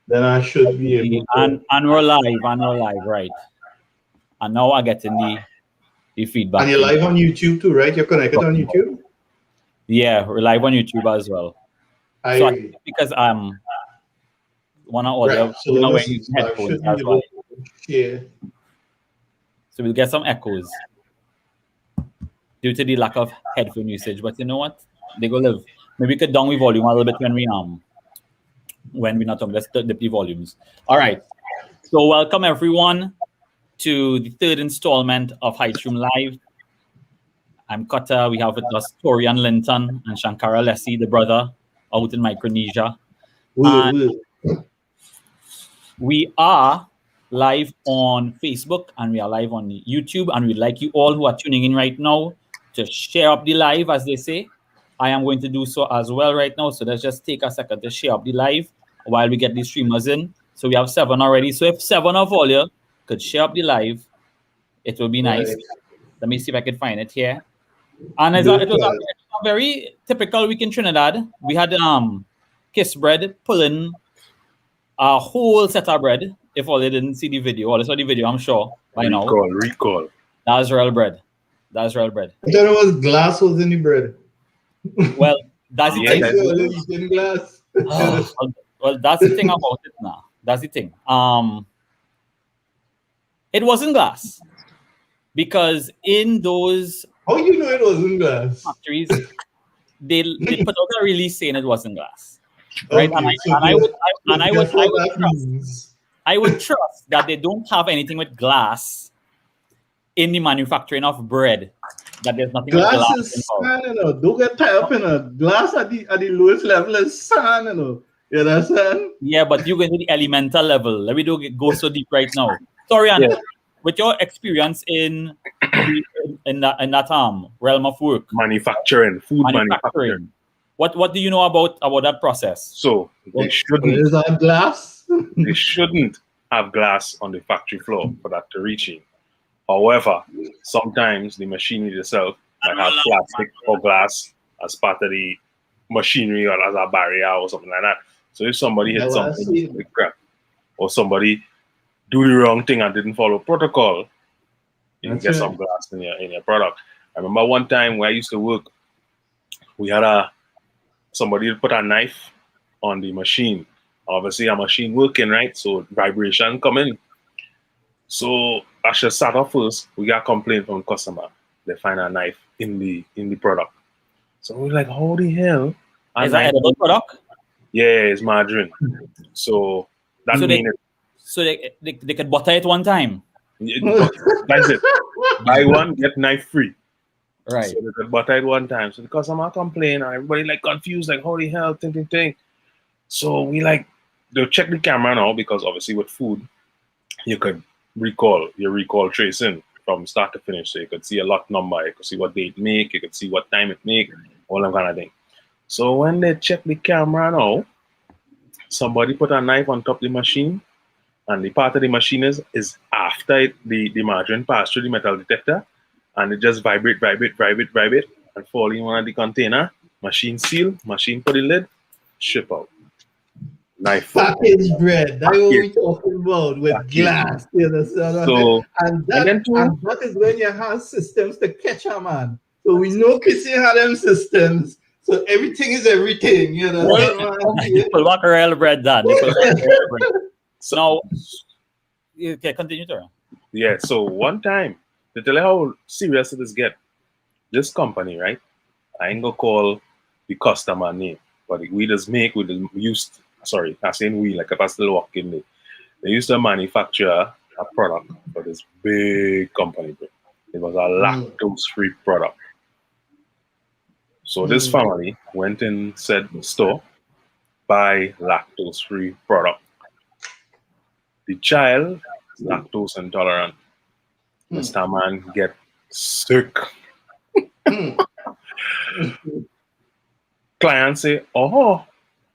then I should be able to. And we're live, right? And now I'm getting the And feedback you're thing. live on YouTube too, right? You're connected on YouTube? Yeah, we're live on YouTube as well. So I think because one right. audio, So let me we're see. using So I headphones, should be that's able why. to share. So we'll get some echoes due to the lack of headphone usage. But you know what? They go live. Maybe we could down the volume a little bit when we're not talking. Let's dip the volumes. All right. So welcome everyone to the third installment of High Stream Live. I'm Kata. We have with us Torian Linton and Shankara Lessie, the brother, out in Micronesia. And we are live on Facebook and we are live on YouTube. And we'd like you all who are tuning in right now to share up the live, as they say. I am going to do so as well right now. So let's just take a second to share up the live while we get these streamers in. So we have 7 already. So if 7 of all you could share up the live, it will be nice. Right. Let me see if I can find it here. And it was a very typical week in Trinidad. We had Kiss Bread pulling a whole set of bread. If all they didn't see the video, or they saw the video, I'm sure by now. Recall. That's real bread. That's real bread. I thought it was glass was in the bread. Well, that's the thing. Eating glass. Well, that's the thing about it now. That's the thing. It wasn't glass because in those How you know it wasn't glass? factories, they put out a release saying it wasn't glass, right? Okay, I would trust that they don't have anything with glass in the manufacturing of bread. That there's nothing glass with glass is involved. sand, you know. Don't get tied up in a glass at the lowest level is sand, you know. You understand? Yeah, but you go into the elemental level. Let me go so deep right now. Sorry, Anna. With your experience in that realm of work, food manufacturing. What do you know about that process? So they shouldn't. Is that glass? They shouldn't have glass on the factory floor for that to reach in. However, sometimes the machinery itself might have plastic or glass as part of the machinery or as a barrier or something like that. So if somebody hit something with crap, or somebody do the wrong thing and didn't follow protocol, you can get some glass in your product. I remember one time where I used to work, we had somebody put a knife on the machine. Obviously, a machine working, right? So vibration coming. So I should start off first. We got a complaint from the customer. They find a knife in the product. So we're like, how the hell? Is that edible product? Yeah, it's margarine. So that means they could butter it one time. That's it. Buy one, get knife free. Right. So they could butter it one time. So the customer complain and everybody like confused, like, how the hell, think. So we like, they'll check the camera now because obviously with food, you could recall tracing from start to finish. So you could see a lot number, you could see what they make, you could see what time it make, all that kind of thing. So when they check the camera now, somebody put a knife on top of the machine, and the part of the machine is after the margarine passed through the metal detector, and it just vibrate, and fall in one of the container, machine seal, machine put the lid, ship out. Knife. Packaged bread. That's what we're talking about with glass. You understand? So, and that is when you have systems to catch a man. So we know Kissy had them systems. So everything is everything. You know. People walk around bread done. So now, okay, continue to. Yeah. So one time, to tell you how serious it is get, this company, right? I ain't gonna call the customer name, but we just used. Sorry, I saying we, like if I still work in it. They used to manufacture a product for this big company. Bro. It was a lactose-free product. So this family went in said store, buy lactose-free product. The child is lactose intolerant. Mr. Man get sick. Client say, oh,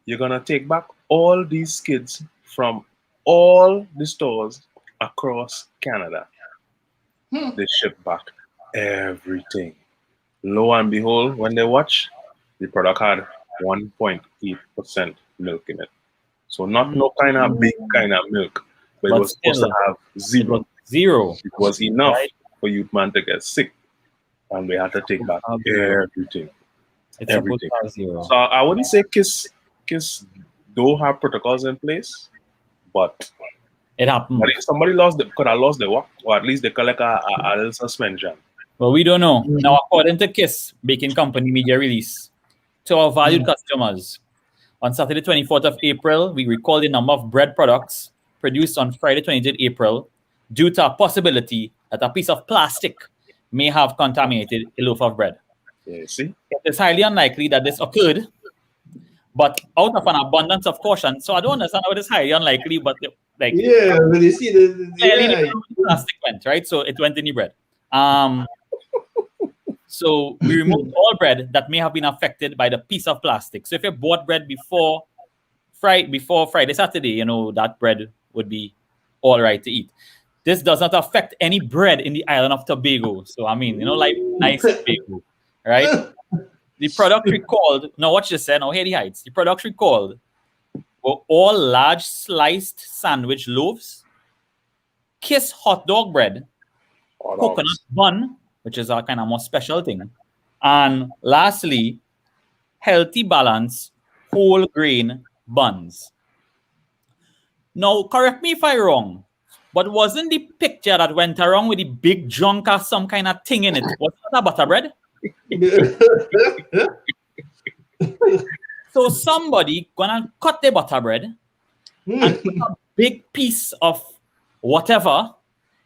you're gonna take back all these kids from all the stores across Canada. They ship back everything. Lo and behold, when they watch, the product had 1.8% milk in it. So not no kind of big kind of milk, but it But was supposed to still, have it zero. was zero. It was enough Right. for youth man to get sick, and we had to take back everything. It's supposed to have zero. So I wouldn't say Kiss don't have protocols in place, but It happened. but if somebody could have lost the work, or at least they collect a little suspension. Well, we don't know. Now, according to KISS Baking Company media release, to our valued customers, on Saturday, 24th of April, we recall the number of bread products produced on Friday, 23rd April, due to a possibility that a piece of plastic may have contaminated a loaf of bread. Yeah, see? It is highly unlikely that this occurred, but out of an abundance of caution, so I don't understand how it is highly unlikely, but like Yeah, but you see clearly the plastic went, right? So it went in the bread. So we removed all bread that may have been affected by the piece of plastic. So if you bought bread before Friday, Saturday, you know, that bread would be all right to eat. This does not affect any bread in the island of Tobago. So I mean, you know, like nice Tobago, right? The product recalled, now watch this, now here the heights. The product recalled were all large sliced sandwich loaves, Kiss hot dog bread, coconut bun, which is a kind of more special thing, and lastly, healthy balance whole grain buns. Now, correct me if I'm wrong, but wasn't the picture that went around with the big junk or some kind of thing in it, was that a butter bread? So somebody gonna cut the butter bread and put a big piece of whatever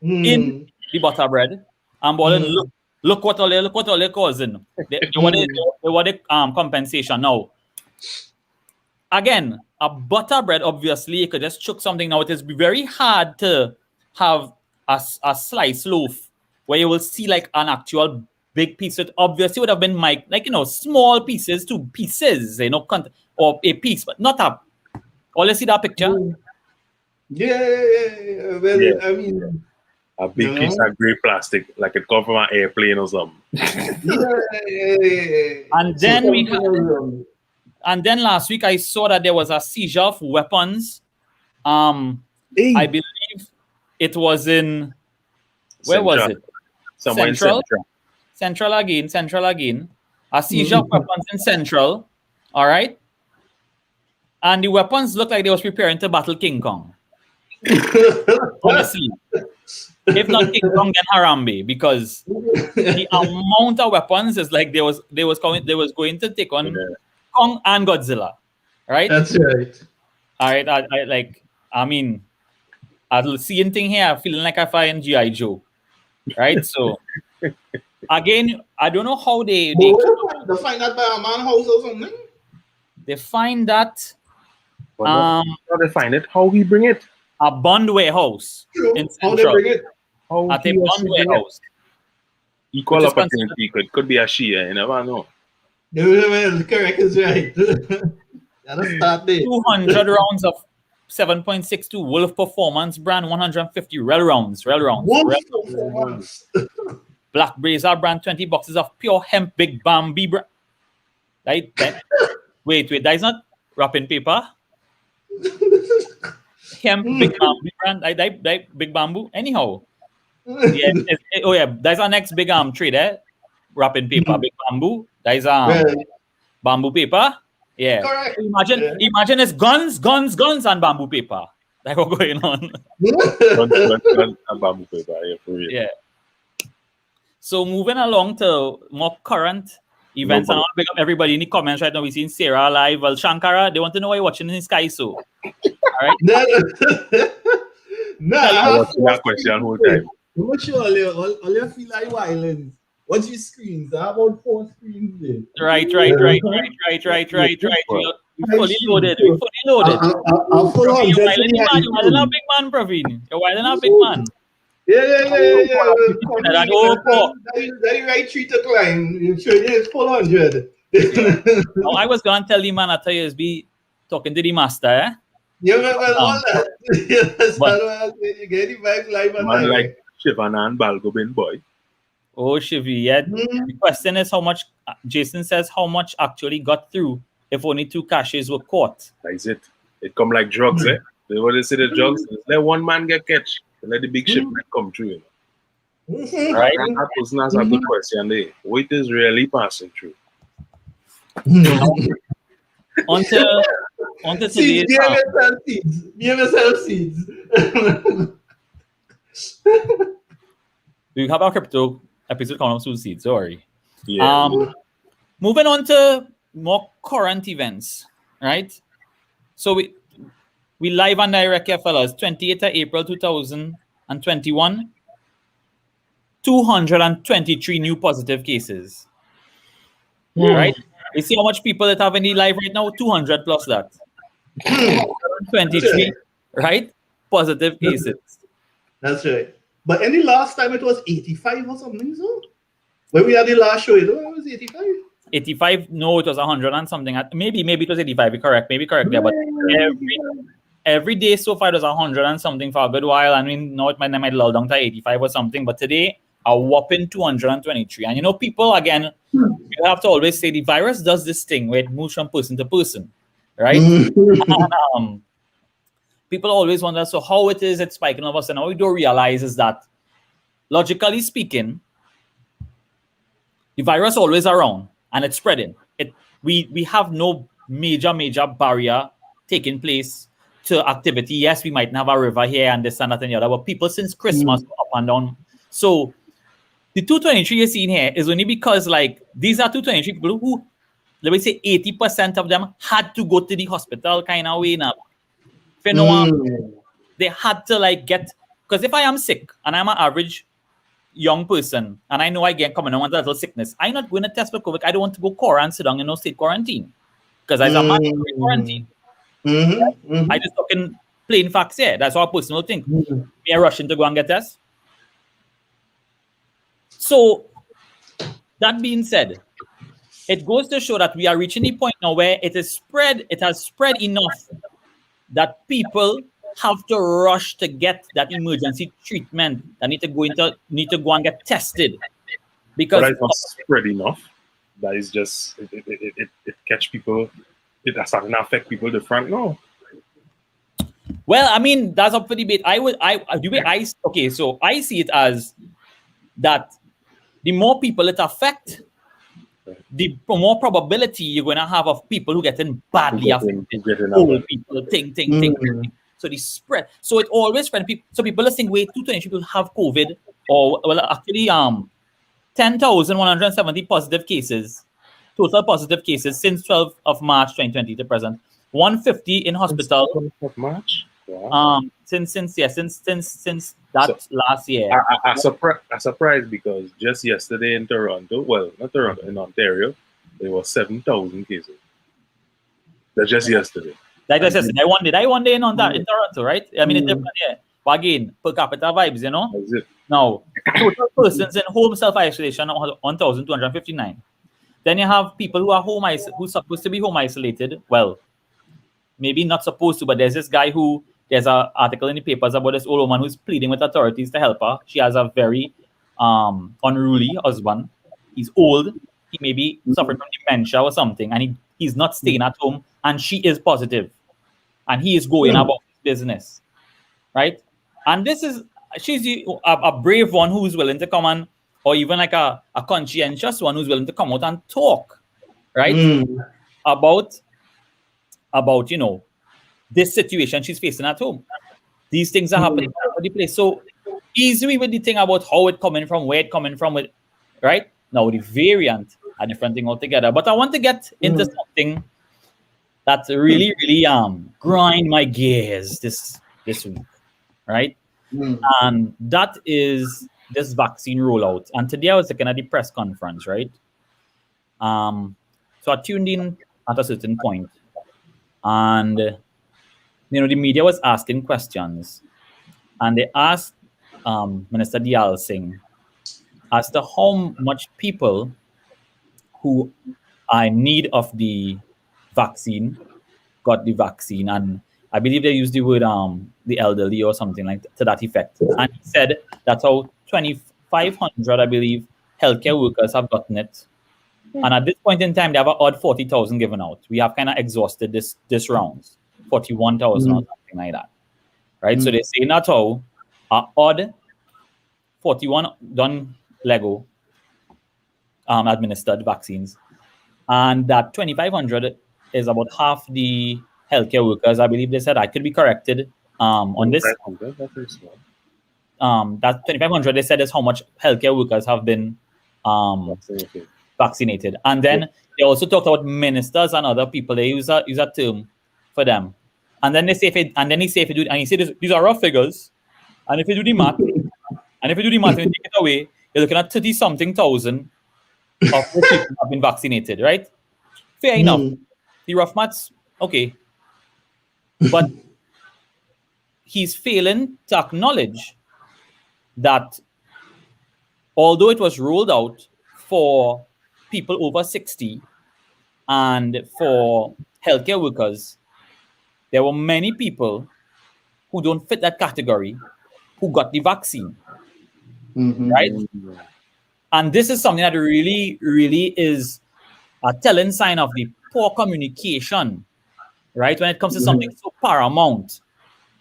in the butter bread, and look what all they're causing. They want the compensation. Now, again, a butter bread, obviously, you could just chuck something. Now, it is very hard to have a slice loaf where you will see like an actual big piece. It obviously would have been like, you know, small pieces to pieces, you know, or a piece, but not a. All you see that picture? Yeah. Well, Yeah. I mean, a big piece of grey plastic, like it come from an airplane or something. And then and then last week I saw that there was a seizure of weapons. I believe it was in where was it? Central. Central again. A seizure of weapons in Central. All right. And the weapons looked like they was preparing to battle King Kong. Honestly. If not King Kong, then Harambe, because the amount of weapons is like they was going to take on Kong and Godzilla, right? That's right. All right, I mean, I'm seeing thing here, feeling like I find G.I. Joe, right? So again, I don't know how they find that by a man house or something. They find that. How they find it? How we bring it? A bond warehouse in Central. How they bring it? At a bond warehouse. Equal opportunity could be a Shia, you never know. Correct is right. That'll start there. 200 rounds of 7.62 Wolf Performance brand, 150 Rel rounds. Performance. Black Blazer brand, 20 boxes of pure hemp Big Bamboo brand. Right? Wait, that is not wrapping paper. Hemp Big Bamboo brand, like Big Bamboo. Anyhow, that's our next big trade there. Wrapping paper, Big Bamboo. That is bamboo paper. Yeah. Correct. Imagine it's guns, and bamboo paper. Like what's going on. Guns and bamboo paper. Yeah, for real. Yeah. So moving along to more current events, and I want to pick up everybody in the comments right now. We're seeing Sarah live. Well, Shankara, they want to know why you're watching in Sky So. All right. I watch that question whole time. I'm not sure all you feel like violence. What's your screens? I have about 4 screens there. Right. We're fully loaded. I'll full on. You're wilding a big man, Praveen. You're wilding a big man. Yeah. That right tree to climb. You sure it is full 100. Now, I was going to tell you, man, I tell you, is be talking to the master, eh? Yeah, all that. You get the vibes live and man like Shivana and Balgobin boy. Oh, Shivi, yeah. The question is how much, Jason says, how much actually got through if only 2 caches were caught. That is it. It come like drugs, eh? They always say the drugs. Let one man get catch. Let the big shipment come through. Right? That person has a good question there. What is really passing through? onto today's BMSL seeds. We have our crypto episode coming up soon, seeds. Sorry. Yeah. Moving on to more current events, right? So we live and direct here, fellas. 28th of April 2021. 223 new positive cases. Right? You see how much people that have any live right now? 200 plus that. 23, right? Positive cases. That's right. But any last time it was 85 or something, so? When we had the last show, it was 85? 85, no, it was 100 and something. Maybe it was 85, maybe correct there, but every day so far it was 100 and something for a good while. I mean, now it might lull down to 85 or something, but today a whopping 223. And you know, people, again, you have to always say the virus does this thing where it moves from person to person, right? And, people always wonder, so how it is it's spiking all of us, and what we don't realize is that, logically speaking, the virus always around and it's spreading. We have no major barrier taking place to activity. Yes, we might have a river here and this and that and the other, but people since Christmas up and down. So the 223 you're seeing here is only because, like, these are 223 people who, let me say 80% of them had to go to the hospital kind of way now. If you know, they had to like get, because if I am sick and I'm an average young person and I know I get coming on with a little sickness, I'm not going to test for COVID. I don't want to go quarantine, sit down in no state quarantine because I'm a mandatory quarantine. I just talking plain facts here. That's our personal thing. Me are rushing to go and get tests. So that being said, it goes to show that we are reaching the point now where it has spread enough that people have to rush to get that emergency treatment. That need to go and get tested because that's not spread enough. That is just it catch people. It has starting to affect people different. No. Well, I mean, that's up for debate. Okay, so I see it as that the more people it affect, the more probability you're going to have of people who getting badly affected. Old people, ting. So the spread. So it always spread. So people think, wait, 220 people have COVID, or well, actually, 10,170 positive cases, total positive cases since 12th of March 2020 to present. 150 in hospital. Since 12th of March. Wow. Since that last year. I'm surprised because just yesterday in Toronto, well, not Toronto, in Ontario, there were 7,000 cases. That's just yesterday. That was yesterday. I one day in Toronto, right? I mean, it's different here. But again, per capita vibes, you know? That's it. Now, total persons in home self-isolation, 1,259. Then you have people who are who's supposed to be home isolated. Well, maybe not supposed to, but there's this guy there's an article in the papers about this old woman who's pleading with authorities to help her. She has a very unruly husband. He's old. He may be suffering from dementia or something, and he's not staying at home, and she is positive. And he is going about his business, right? And she's a brave one who's willing to come on, or even like a conscientious one who's willing to come out and talk, right? About you know, this situation she's facing at home. These things are happening all over the place. So easily with the thing about how it coming from, where it coming from, right? Now the variant, a different thing altogether. But I want to get into something that really grind my gears this week, right? And that is this vaccine rollout. And today I was looking at the press conference, right? So I tuned in at a certain point. And, you know, the media was asking questions. And they asked Minister Diyal Singh as to how much people who are in need of the vaccine got the vaccine. And I believe they used the word the elderly or something like to that effect. And he said that's how 2,500, I believe, healthcare workers have gotten it. And at this point in time, they have an odd 40,000 given out. We have kind of exhausted this rounds. 41,000 or something like that, right? So they're saying that how odd 41 done Lego administered vaccines, and that 2,500 is about half the healthcare workers. I believe they said. I could be corrected on this. That 2,500 they said is how much healthcare workers have been vaccinated. And then they also talked about ministers and other people. They use a term for them. And then they say if he said these are rough figures. And if you do the math, and you take it away, you're looking at 30-something thousand of those people have been vaccinated, right? Fair enough. The rough maths, okay. But he's failing to acknowledge that although it was rolled out for people over 60 and for healthcare workers, there were many people who don't fit that category who got the vaccine, right? And this is something that really, really is a telling sign of the poor communication, right? When it comes to something so paramount,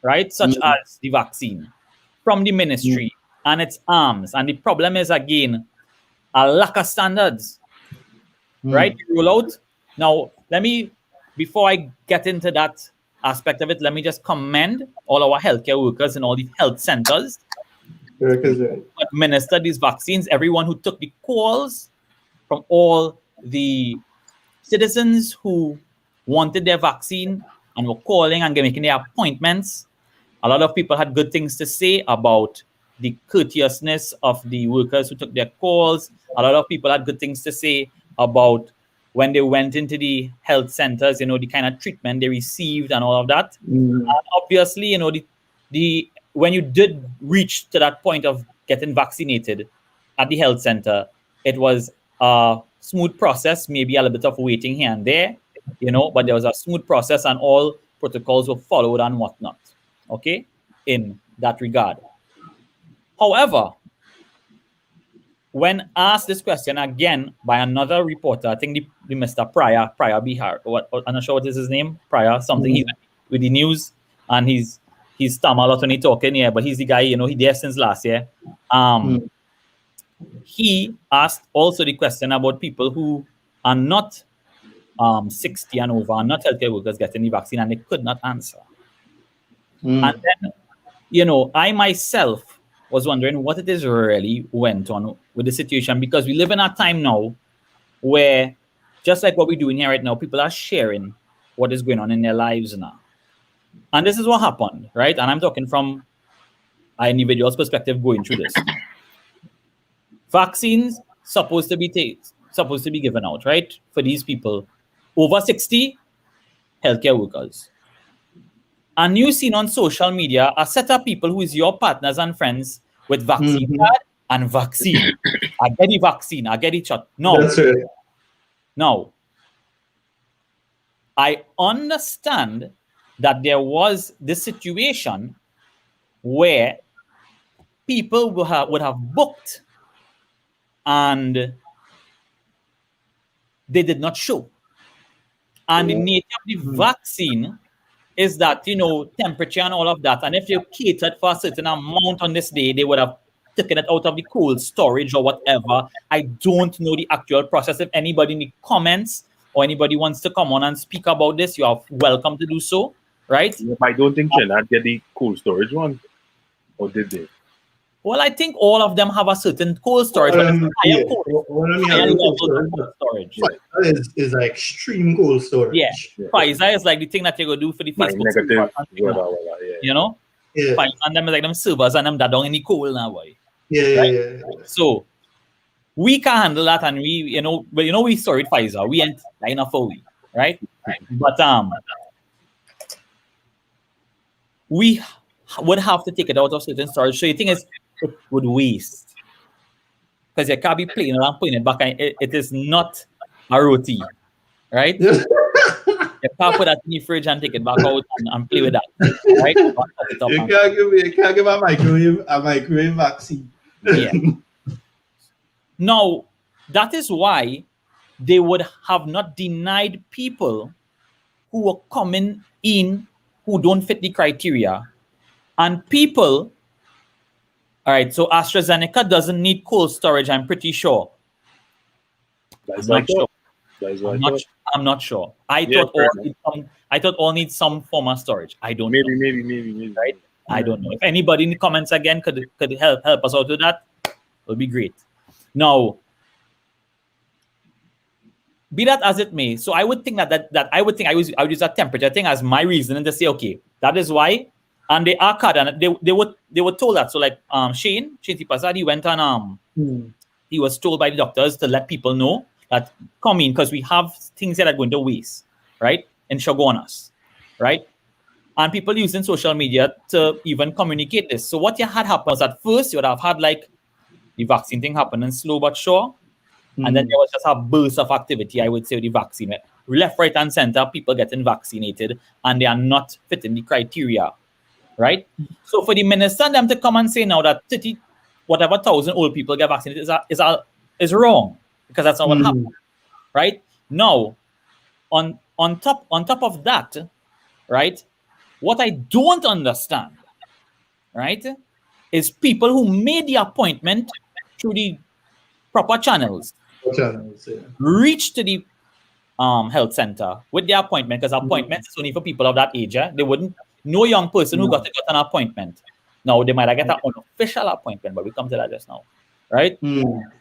right? Such as the vaccine from the ministry and its arms. And the problem is, again, a lack of standards, right? You roll out. Now, before I get into that aspect of it, let me just commend all our healthcare workers in all the health centers who administered these vaccines, everyone who took the calls from all the citizens who wanted their vaccine and were calling and making their appointments. A lot of people had good things to say about the courteousness of the workers who took their calls. A lot of people had good things to say about when they went into the health centers, the kind of treatment they received and all of that. And obviously, the when you did reach to that point of getting vaccinated at the health center, it was a smooth process, maybe a little bit of waiting here and there, but there was a smooth process and all protocols were followed and whatnot, okay, in that regard. However, when asked this question again by another reporter, I think the Mr. Pryor Bihar, I'm not sure what is his name, Pryor, something, he's with the news, and he's stammer a lot when he's talking, but he's the guy, he there since last year. He asked also the question about people who are not 60 and over, are not healthcare workers getting the vaccine, and they could not answer. And then, I myself was wondering what it is really went on with the situation, because we live in a time now where, just like what we're doing here right now, people are sharing what is going on in their lives now. And this is what happened, right? And I'm talking from an individual's perspective going through this. Vaccines supposed to be given out, right? For these people over 60, healthcare workers. And you've seen on social media a set of people who is your partners and friends with vaccine card and vaccine. I get the vaccine, I get the shot. No. That's right. No. I understand that there was this situation where people would have booked and they did not show. And the nature of the vaccine is that, temperature and all of that. And if you catered for a certain amount on this day, they would have taken it out of the cold storage or whatever. I don't know the actual process. If anybody in the comments or anybody wants to come on and speak about this, you are welcome to do so, right? I don't think China get the cold storage one. Or did they? Well, I think all of them have a certain cold storage. Higher levels of cold storage. Pfizer is like extreme cold storage. Yeah. Pfizer is like the thing that you're going to do for the Facebook. Negative. Pfizer and them is like them servers and them that down in the cold now, boy. Yeah. So we can handle that, and we, we storage Pfizer. We ain't like enough for we, right? But we would have to take it out of certain storage. So the thing is, it would waste, because you can't be playing around putting it back, and it is not a roti, right? You can't put that in the fridge and take it back out and play with that, right? You can't give a microwave vaccine. Yeah. Now, that is why they would have not denied people who were coming in who don't fit the criteria, and people. All right, so AstraZeneca doesn't need cold storage, I'm pretty sure. That's I'm not sure. I'm not sure. I thought all need some form of storage. I don't know. Maybe. Right? I don't know. If anybody in the comments again could help us out with that, it would be great. Now, be that as it may, so I would think that I would use that temperature thing as my reasoning to say, okay, that is why. And they are cut, and they were told that. So like Shane Tipasad, he went on he was told by the doctors to let people know that come in because we have things that are going to waste, right? And shall go on us, right? And people using social media to even communicate this. So what you had happen was at first you would have had like the vaccine thing happening slow but sure. And then there was just a burst of activity, I would say, with the vaccine. Left, right, and center, people getting vaccinated, and they are not fitting the criteria, right? So for the minister and them to come and say now that 30,000 old people get vaccinated is wrong, because that's not what happened, right? Now, on top of that, right, what I don't understand, right, is people who made the appointment through the proper channels, reach to the health center with their appointment, because appointments is only for people of that age. They wouldn't, no young person who got an appointment. Now, they might have get an unofficial appointment, but we come to that just now, right?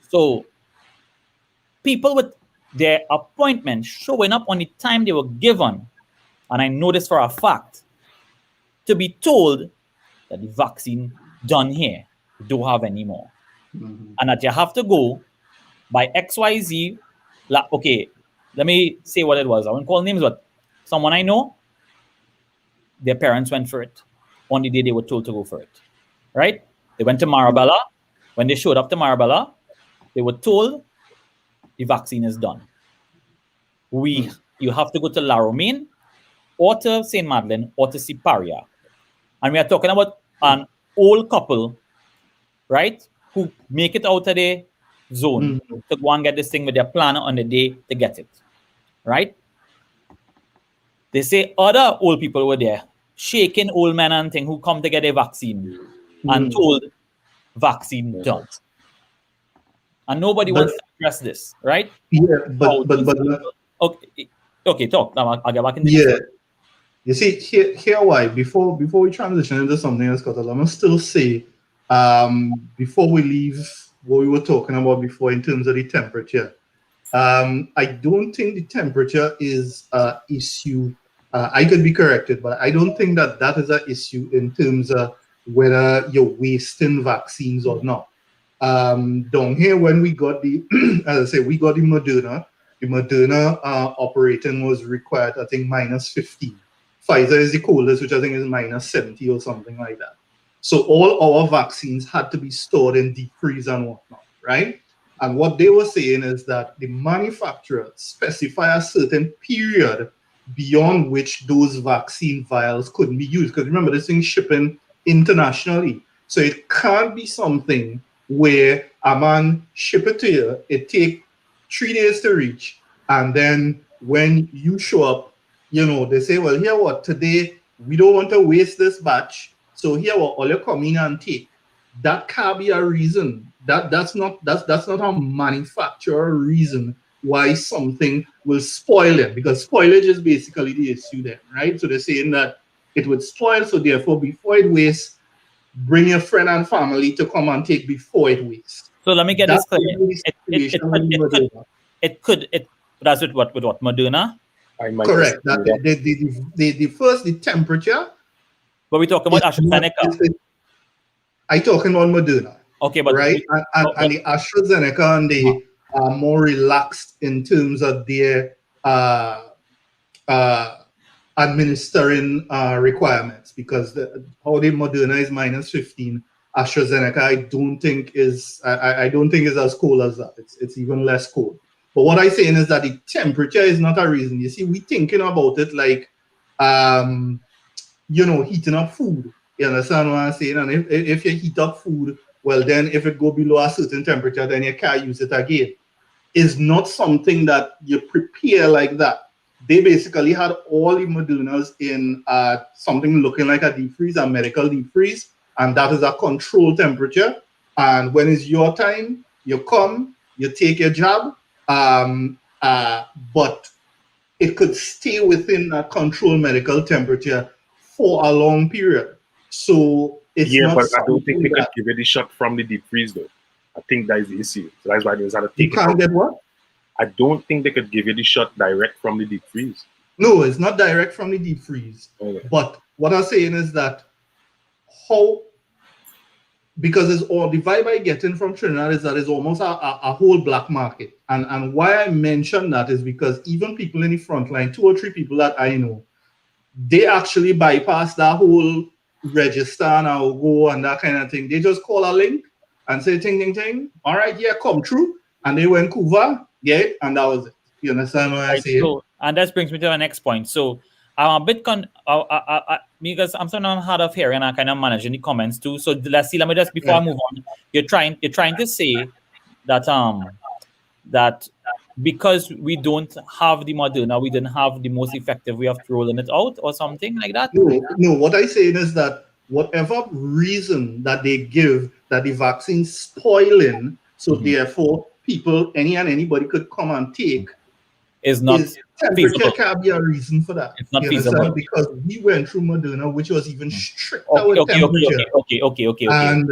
So, people with their appointment showing up on the time they were given, and I know this for a fact, to be told that the vaccine done here, we don't have any more. And that you have to go by XYZ. Okay, let me say what it was. I won't call names, but someone I know, their parents went for it on the day they were told to go for it, right? They went to Marabella. When they showed up to Marabella, they were told the vaccine is done. You have to go to La Romaine or to St. Madeleine or to Siparia. And we are talking about an old couple, right, who make it out of the zone to go and get this thing with their planner on the day to get it, right? They say other old people were there, shaking old men and thing who come to get a vaccine and told vaccine done. And nobody wants to address this, right? Yeah, but okay, talk. Now I'll get back in the You see, here why, before we transition into something else, because let me still say, before we leave what we were talking about before in terms of the temperature, I don't think the temperature is an issue. I could be corrected, but I don't think that is an issue in terms of whether you're wasting vaccines or not. Down here, when we got the, as I say, we got the Moderna operating was required, I think, -15. Pfizer is the coldest, which I think is -70 or something like that. So all our vaccines had to be stored in deep freeze and whatnot, right? And what they were saying is that the manufacturer specify a certain period beyond which those vaccine vials couldn't be used. Because remember, this thing's shipping internationally. So it can't be something where a man ship it to you, it take 3 days to reach, and then when you show up, you know, they say, well, here what, today we don't want to waste this batch, so here what, all you come in and take. That can't be a reason. That's not a manufacturer reason why something will spoil it, because spoilage is basically the issue there, right? So they're saying that it would spoil, so therefore before it wastes, bring your friend and family to come and take before it wastes. So let me get this clear. That's with what Moderna? Correct. That the first, the temperature. But we talking about AstraZeneca. I talking about Moderna. Okay, but right, and the AstraZeneca, and they are more relaxed in terms of their administering requirements, because how the Moderna is -15, AstraZeneca I don't think is as cold as that. It's even less cold. But what I'm saying is that the temperature is not a reason. You see, we thinking about it like you know, heating up food. You understand what I'm saying? And if you heat up food, well, then if it go below a certain temperature, then you can't use it again. It's not something that you prepare like that. they basically had all the Modernas in something looking like a deep freeze, a medical deep freeze, and that is a controlled temperature. And when it's your time, you come, you take your jab, but it could stay within a controlled medical temperature for a long period. So it's not but I don't think they something could that give you the shot from the deep freeze though. I think that is the issue. So that's why they had to you take it can't out. get what? I don't think they could give you the shot direct from the deep freeze. No, it's not direct from the deep freeze. Okay. But what I'm saying is that because it's all the vibe I get in from Trinidad is that it's almost a whole black market. And why I mention that is because even people in the front line, 2 or 3 people that I know, they actually bypass that whole register and I'll go and that kind of thing. They just call a link and say ting ting ting. All right, yeah, come through. And they went Cuba, yeah, and that was it. You understand what I say? So, and that brings me to our next point. So I'm a bit because I'm sometimes hard of hearing and I kind of managing the comments too. So let's see. Let me just before I move on. You're trying to say that that because we don't have the Moderna, we didn't have the most effective way of rolling it out or something like that. No. What I'm saying is that whatever reason that they give that the vaccine's spoiling, so therefore anybody could come and take. Is not temperature can be a reason for that. It's not feasible because we went through Moderna, which was even stricter with temperature. Okay. And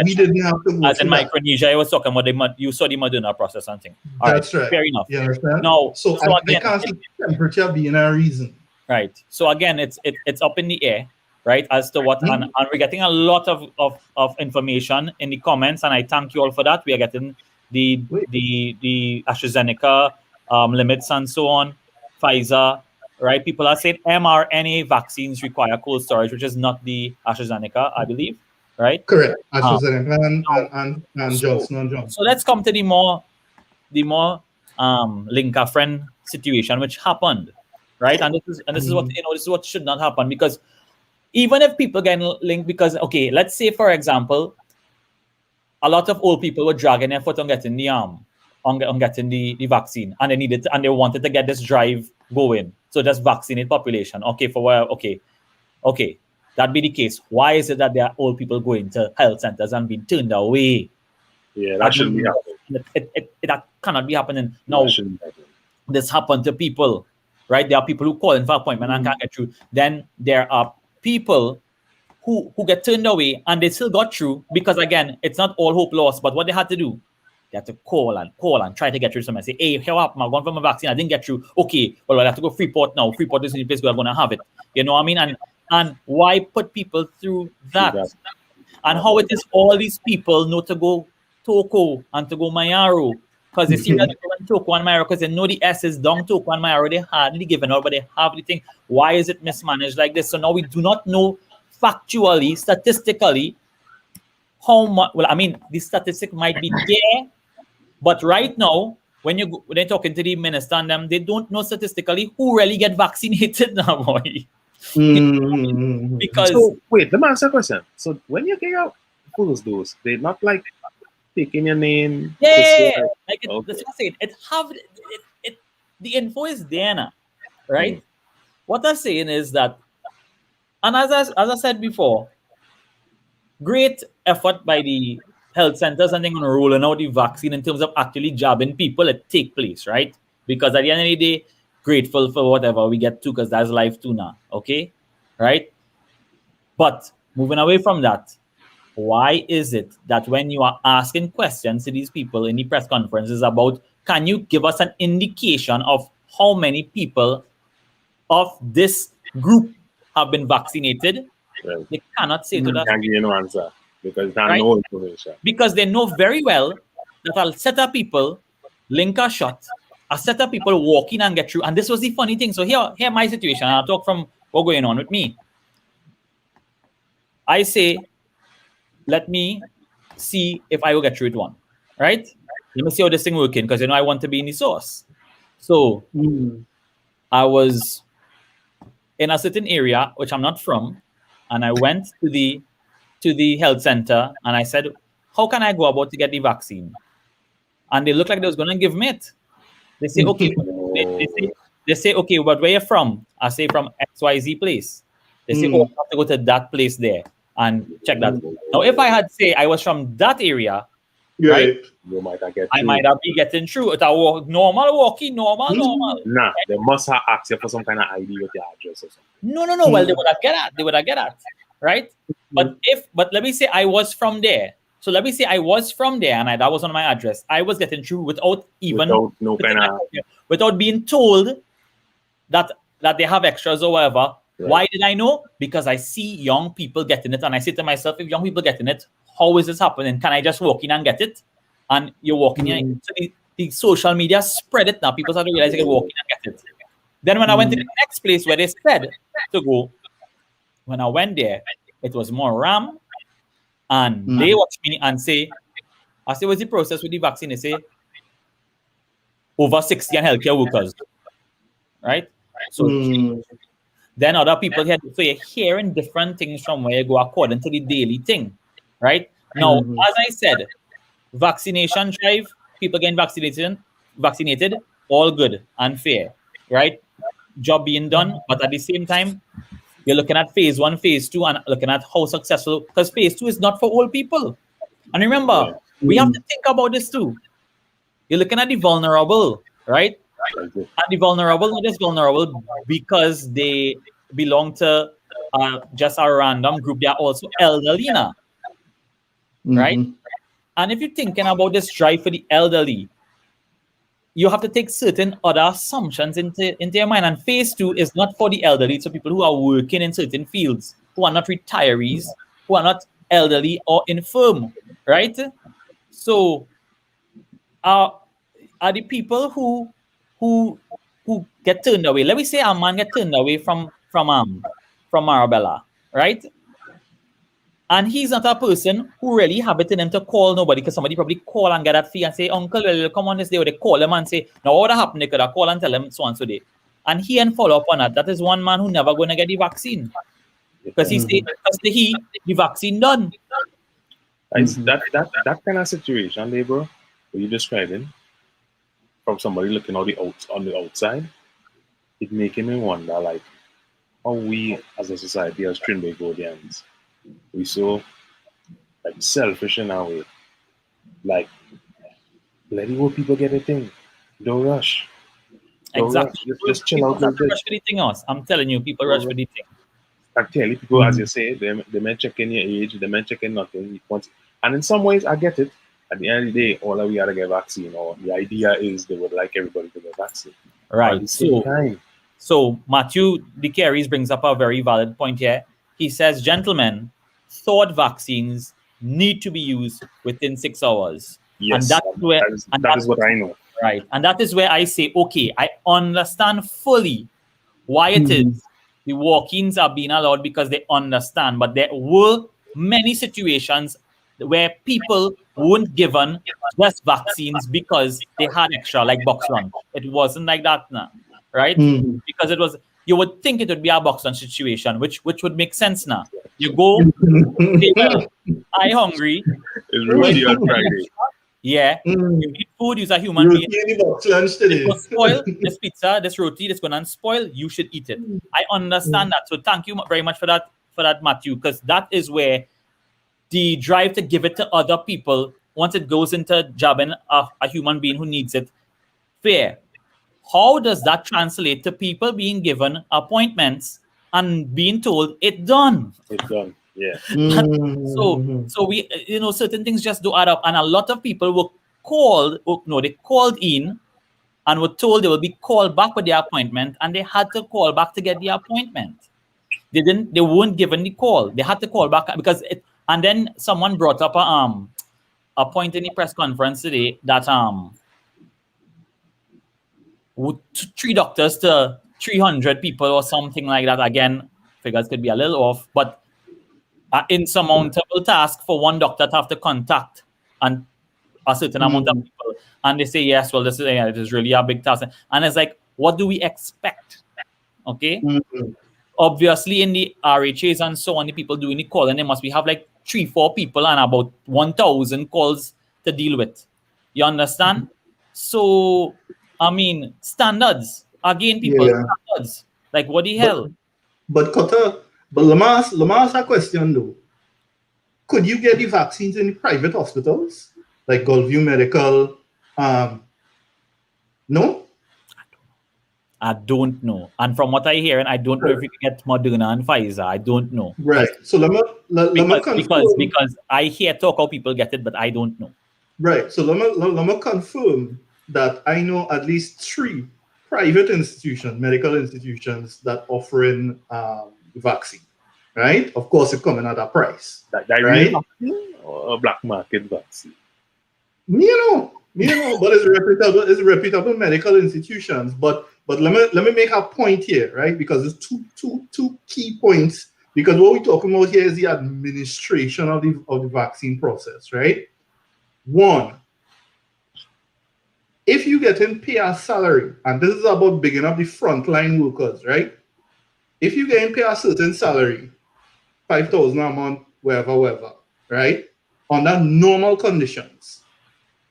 we didn't have to go as in Micronesia, I was talking about you saw the Moderna process and thing. That's right. Fair enough. You understand? Now, so again, I can't see temperature being a reason. Right. So again, it's up in the air, right? As to what and we're getting a lot of information in the comments, and I thank you all for that. We are getting the AstraZeneca limits and so on, Pfizer, right? People are saying mRNA vaccines require cold storage, which is not the AstraZeneca, I believe, right? Correct. AstraZeneca and Johnson & Johnson. So let's come to the more linker friend situation which happened, right? And this is what this is what should not happen, because even if people get linked, because okay, let's say for example, a lot of old people were dragging their foot on getting the on getting the vaccine, and they wanted to get this drive going, so just vaccinate population. Okay, that be the case. Why is it that there are old people going to health centers and being turned away? Yeah, that shouldn't be happening. That cannot be happening. Now, this happened to people, right? There are people who call in for appointment and can't get through. Then there are people who get turned away and they still got through, because again, it's not all hope lost. But what they had to do, they had to call and try to get through someone. Say, hey, here up, I'm going for my vaccine. I didn't get through. Okay, well, I have to go Freeport now. Freeport is the place where I'm going to have it. You know what I mean? And why put people through that? And how it is all these people know to go Toko and to go Mayaro, because they see that they go Toko and Mayaro because they know the S is down Toko and Mayaro. They hardly given out, but they have the thing. Why is it mismanaged like this? So now we do not know factually, statistically, how much. Well, I mean, the statistic might be there, but right now, when they're talking to the minister and them, they don't know statistically who really get vaccinated now, boy. Because so, wait, let me ask a question. So when you get out first dose, they're not like taking your name. Yeah, like that's what I said. The info is there now, right? What I'm saying is that, and as I said before, great effort by the health centers and then rolling out the vaccine in terms of actually jabbing people that take place, right? Because at the end of the day, grateful for whatever we get to, because that's life too now, okay? Right? But moving away from that, why is it that when you are asking questions to these people in the press conferences about, can you give us an indication of how many people of this group have been vaccinated? Right. They cannot say to that. Can't give you no answer because they have no information. Because they know very well that a set of people link a shot, a set of people walk in and get through. And this was the funny thing. So here my situation. I'll talk from what's going on with me. I say, let me see if I will get through it one. Right? Let me see how this thing working, because I want to be in the source. So I was in a certain area which I'm not from, and I went to the health center and I said, how can I go about to get the vaccine? And they looked like they was going to give me it. They say, okay, they say, okay, but where you from? I say from XYZ place. They say, oh, you have to go to that place there and check that. Now, if I had say I was from that area, right? You might have get I through. might have be getting through. It's a normal walking, normal. Nah, they must have asked you for some kind of ID with your address or something. No. Well, they would have get at, right? But let me say I was from there. So let me say I was from there, and that was on my address. I was getting through without being told that they have extras or whatever. Right. Why did I know? Because I see young people getting it, and I say to myself, if young people getting it, how is this happening? Can I just walk in and get it? And you're walking in. So the social media spread it now. People start to realize they can walk in and get it. Then when I went to the next place where they said to go, when I went there, it was more RAM. And they watch me and say, I say, what's the process with the vaccine? They say, over 60 and healthcare workers. Right? So then other people here, so you're hearing different things from where you go according to the daily thing. Right? Now, as I said, vaccination drive, people getting vaccinated, all good and fair. Right? Job being done, but at the same time, you're looking at phase 1, phase 2, and looking at how successful, because phase 2 is not for all people. And remember, we have to think about this too. You're looking at the vulnerable, right? And the vulnerable, not just vulnerable because they belong to just a random group. They are also elderly now, right? And if you're thinking about this drive for the elderly, you have to take certain other assumptions into your mind. And phase 2 is not for the elderly. It's for people who are working in certain fields, who are not retirees, who are not elderly or infirm, right? So are the people who get turned away. Let me say a man get turned away from Marabella, right? And he's not a person who really have it in him to call nobody, because somebody probably call and get that fee and say, uncle, well, come on this day, or they call him and say, now what happened? They could have called and tell him so and so day. And he and follow up on that. That is one man who never going to get the vaccine. Because he say, the vaccine done. That kind of situation, Labor, what you're describing, from somebody looking on the outside, it making me wonder, like, how we as a society, as Trinbagonians, we so like selfish in our way. Like, let the old people get a thing. Don't rush. Exactly. Just chill out a little bit. Rush for the thing else. I'm telling you, people rush for the thing. I tell you, people, as you say, they may check in your age, they may check in nothing. And in some ways, I get it. At the end of the day, all of we got to get vaccine, or the idea is they would like everybody to get vaccine. Right. At the same time. So Matthew De Carries brings up a very valid point here. He says, gentlemen, thought vaccines need to be used within 6 hours. Yes, and that is what I know. Right. And that is where I say, okay, I understand fully why it is the walk-ins are being allowed, because they understand. But there were many situations where people weren't given just vaccines because they had extra, like box lunch. It wasn't like that now, right? Because it was, you would think it would be a box lunch situation, which would make sense now. You go, I hungry. It's really on Friday. Yeah, you eat food, you're a human being. Box lunch today. It will spoil, this pizza, this roti, this going to spoil, you should eat it. I understand that. So thank you very much for that, Matthew, because that is where the drive to give it to other people, once it goes into jabbing a human being who needs it, fair. How does that translate to people being given appointments and being told it's done? It's done, yeah. So we, certain things just do add up. And a lot of people were called in and were told they will be called back with their appointment, and they had to call back to get the appointment. They weren't given the call. They had to call back because and then someone brought up a point in the press conference today that 3 doctors to 300 people or something like that. Again, figures could be a little off, but an insurmountable task for one doctor to have to contact and a certain amount of people. And they say, yes, well, it is really a big task. And it's like, what do we expect? Okay. Obviously, in the RHAs and so on, the people doing the calling, they must have like 3-4 people and about 1,000 calls to deal with. You understand? So, I mean, standards. again people Yeah. standards. Like what the hell? But Qatar, but Lamas a question though. Could you get the vaccines in the private hospitals? Like Gulfview Medical? No? I don't know. And from what I hear, and I don't know if we can get Moderna and Pfizer. I don't know. Right. So let me confirm. Because I hear talk how people get it, but I don't know. Right. So let me confirm that I know at least 3 private institutions, medical institutions that offering vaccine. Right. Of course, it coming at a price. That right. real vaccine or a black market vaccine? Me know, but it's reputable medical institutions. But let me make a point here, right? Because there's two key points. Because what we're talking about here is the administration of the vaccine process, right? One, if you get in pay a salary, and this is about bigging up the frontline workers, right? If you get in pay a certain salary, 5,000 a month, wherever, right? Under normal conditions.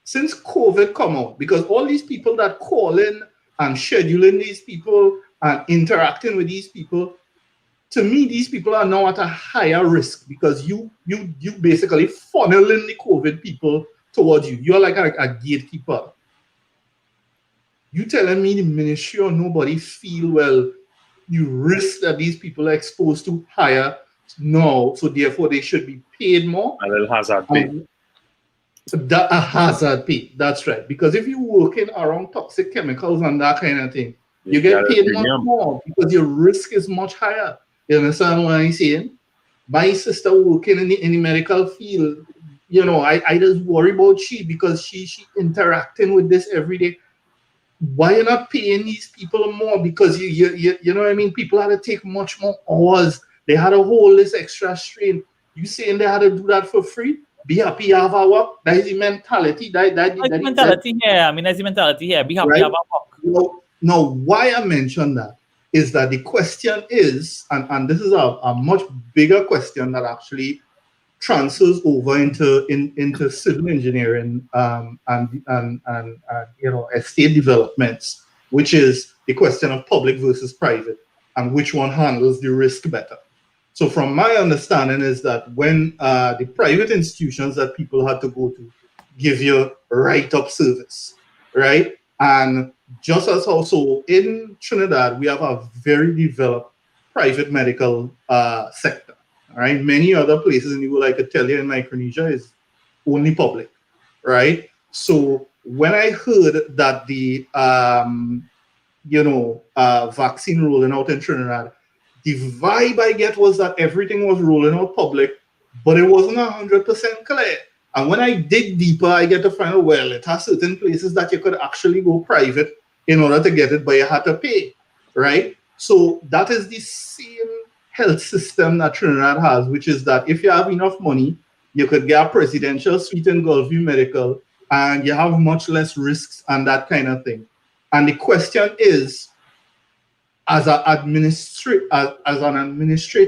Since COVID come out, because all these people that call in and scheduling these people and interacting with these people, to me, these people are now at a higher risk because you basically funneling the COVID people towards you. You're like a gatekeeper. You telling me the ministry or nobody feel, well, you risk that these people are exposed to higher? No, so therefore they should be paid more. A little hazard pay. A hazard pay, that's right. Because if you're working around toxic chemicals and that kind of thing, you get paid much more because your risk is much higher. You understand what I'm saying? My sister working in the medical field, I just worry about she because she interacting with this every day. Why you not paying these people more? Because you know what I mean? People had to take much more hours. They had to hold this extra strain. You saying they had to do that for free? Be happy, have a work. That is the mentality. That's the mentality here. I mean, that's the mentality here. Be happy, right? Have a work. No, why I mention that is that the question is, and this is a much bigger question that actually transfers over into civil engineering and estate developments, which is the question of public versus private and which one handles the risk better. So from my understanding is that when the private institutions that people had to go to give you write-up service, right? And just as also in Trinidad, we have a very developed private medical sector. All right, many other places in the world, I could tell you in Micronesia, is only public, right? So when I heard that the vaccine rolling out in Trinidad, the vibe I get was that everything was rolling out public, but it wasn't 100% clear. And when I dig deeper, I get to find out, well, it has certain places that you could actually go private in order to get it, but you had to pay, right? So that is the same health system that Trinidad has, which is that if you have enough money, you could get a presidential suite in Gulfview Medical, and you have much less risks and that kind of thing. And the question is, as an administrator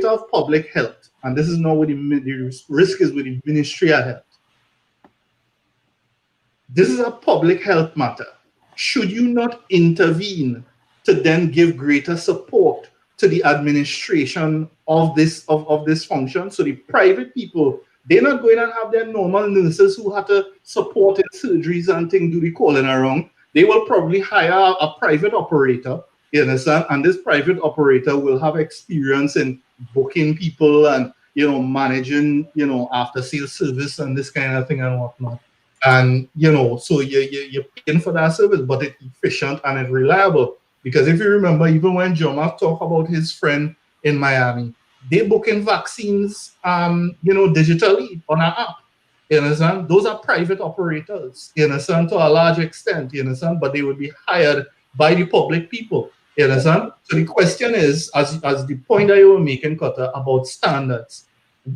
of public health, and this is not what the risk is with the Ministry of Health. This is a public health matter. Should you not intervene to then give greater support to the administration of this function? So the private people, they're not going to have their normal nurses who have to support in surgeries and things, do the calling around. They will probably hire a private operator, you understand? And this private operator will have experience in booking people and, managing, after sales service and this kind of thing and whatnot. And, so you're paying for that service, but it's efficient and it's reliable. Because if you remember, even when Joma talked about his friend in Miami, they're booking vaccines, digitally on an app. You understand? Those are private operators, you understand, to a large extent, you understand, but they would be hired by the public people, you understand? So the question is, as the point that you were making, Kota, about standards,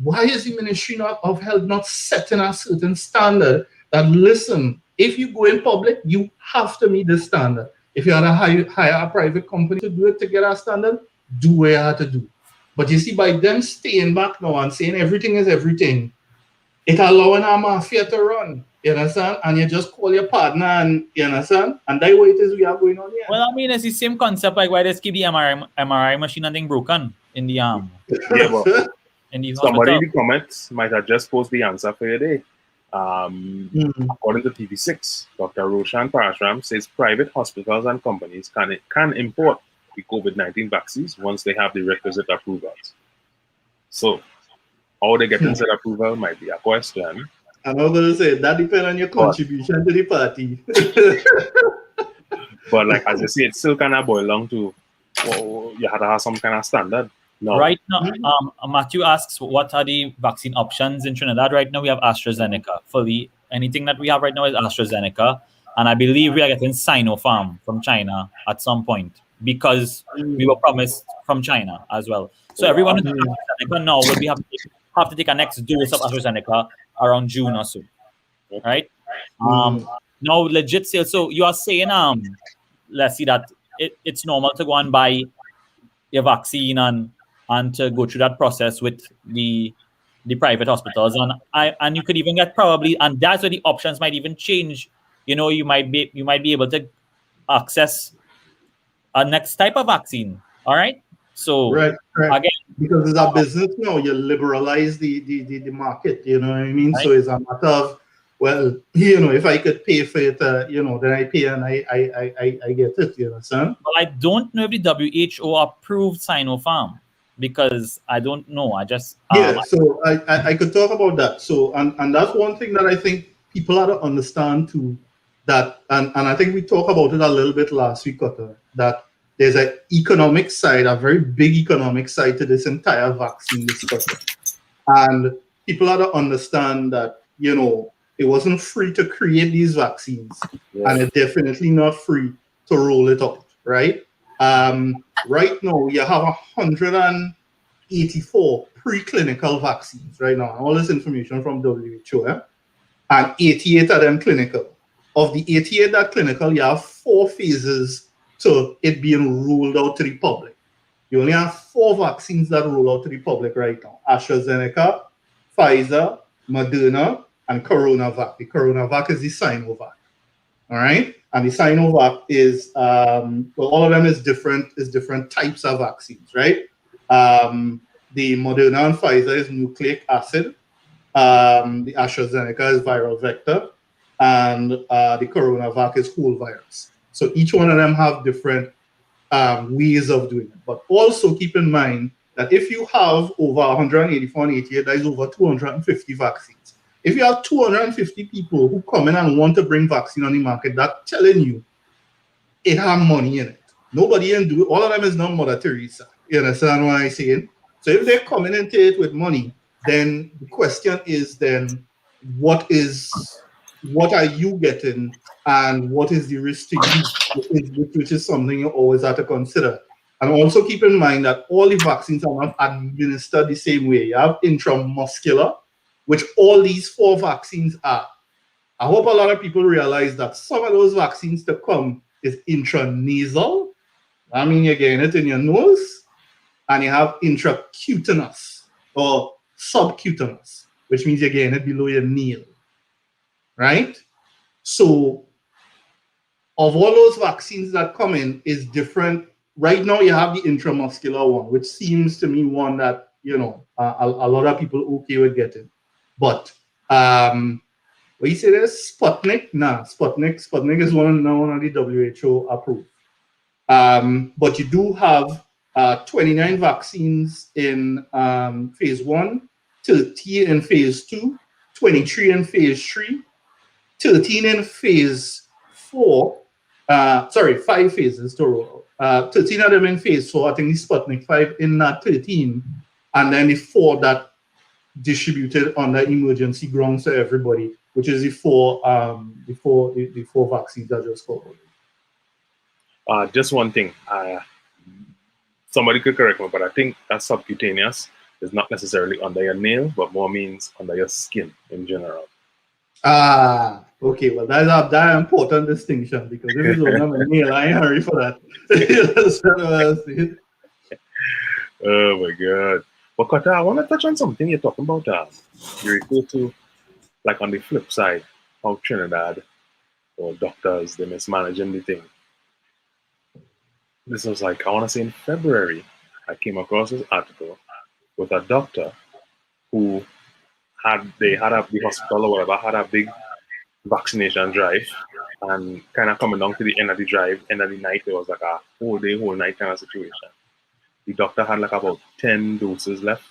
why is the Ministry of Health not setting a certain standard that, listen, if you go in public, you have to meet this standard. If you had to hire a private company to do it to get a standard, do what you have to do. But you see, by them staying back now and saying everything is everything, it allowing our mafia to run. You understand? And you just call your partner and you understand? And that's what it is we are going on here. Well, I mean, it's the same concept like why they keep the MRI machine and thing broken in the Yeah, but in the somebody hospital. in the comments might have just posted the answer for your day. According to TV6, Dr. Roshan Parashram says private hospitals and companies can import the COVID-19 vaccines once they have the requisite approvals. So, how they get into the approval might be a question. I'm not going to say that depends on your contribution to the party. But like as you say, it still kind of boil down to you had to have some kind of standard. No. Right now, Matthew asks, what are the vaccine options in Trinidad? Right now, we have AstraZeneca. Fully, anything that we have right now is AstraZeneca. And I believe we are getting Sinopharm from China at some point because we were promised from China as well. So everyone who's AstraZeneca now will have to take a next dose of AstraZeneca around June or so. Right? Now, legit sales. So you are saying, let's see that it's normal to go and buy your vaccine and to go through that process with the private hospitals, and you could even get probably, and that's where the options might even change. You know, you might be able to access a next type of vaccine. All right. So right. again, because it's a business now, you liberalize the market. You know what I mean? Right. So it's a matter of, well, you know, if I could pay for it, you know, then I pay and I get it. You understand? Well, I don't know if the WHO approved Sinopharm because I don't know. I just So I could talk about that. So and that's one thing that I think people have to understand too. That and I think we talked about it a little bit last week, that there's an economic side, a very big economic side to this entire vaccine discussion. And people have to understand that, you know, it wasn't free to create these vaccines, and it's definitely not free to roll it out, right? Right now, you have 184 preclinical vaccines right now. All this information from WHO, and 88 of them clinical. Of the 88 that clinical, you have 4 phases to it being rolled out to the public. You only have 4 vaccines that roll out to the public right now: AstraZeneca, Pfizer, Moderna, and CoronaVac. The CoronaVac is the Sinovac. All right, and the Sinovac is all of them is different types of vaccines, right? The Moderna and Pfizer is nucleic acid. The AstraZeneca is viral vector, and the CoronaVac is whole virus. So each one of them have different ways of doing it. But also keep in mind that if you have over 184 and 88, that is over 250 vaccines. If you have 250 people who come in and want to bring vaccine on the market, that's telling you it has money in it. Nobody can do it. All of them is not Mother Teresa. You understand what I'm saying? So if they're coming into it with money, then the question is then what are you getting and what is the risk to you, which is something you always have to consider. And also keep in mind that all the vaccines are not administered the same way. You have intramuscular, which all these 4 vaccines are. I hope a lot of people realize that some of those vaccines to come is intranasal. I mean, you're getting it in your nose, and you have intracutaneous or subcutaneous, which means you're getting it below your nail, right? So, of all those vaccines that come in is different. Right now, you have the intramuscular one, which seems to me one that, you know, a lot of people okay with getting. But what you say there? Sputnik? Nah, Sputnik is one of the WHO approved. But you do have 29 vaccines in phase 1, 13 in phase 2, 23 in phase 3, 13 in phase 4. 5 phases to roll out. 13 of them in phase 4. I think the Sputnik 5 in that 13, and then the 4 that distributed on the emergency grounds to everybody, which is the 4 vaccines that just covered. Just one thing. Somebody could correct me, but I think that subcutaneous is not necessarily under your nail, but more means under your skin in general. Okay. Well, that's an important distinction, because if it's under my nail, I ain't hurry for that. Oh my God. But Kata, I want to touch on something you're talking about. You refer to, like, on the flip side, how Trinidad or doctors, they mismanaging the thing. This was like, I want to say in February, I came across this article with a doctor who the hospital or whatever had a big vaccination drive, and kind of coming down to the end of the drive, end of the night, it was like a whole day, whole night kind of situation. The doctor had like about 10 doses left,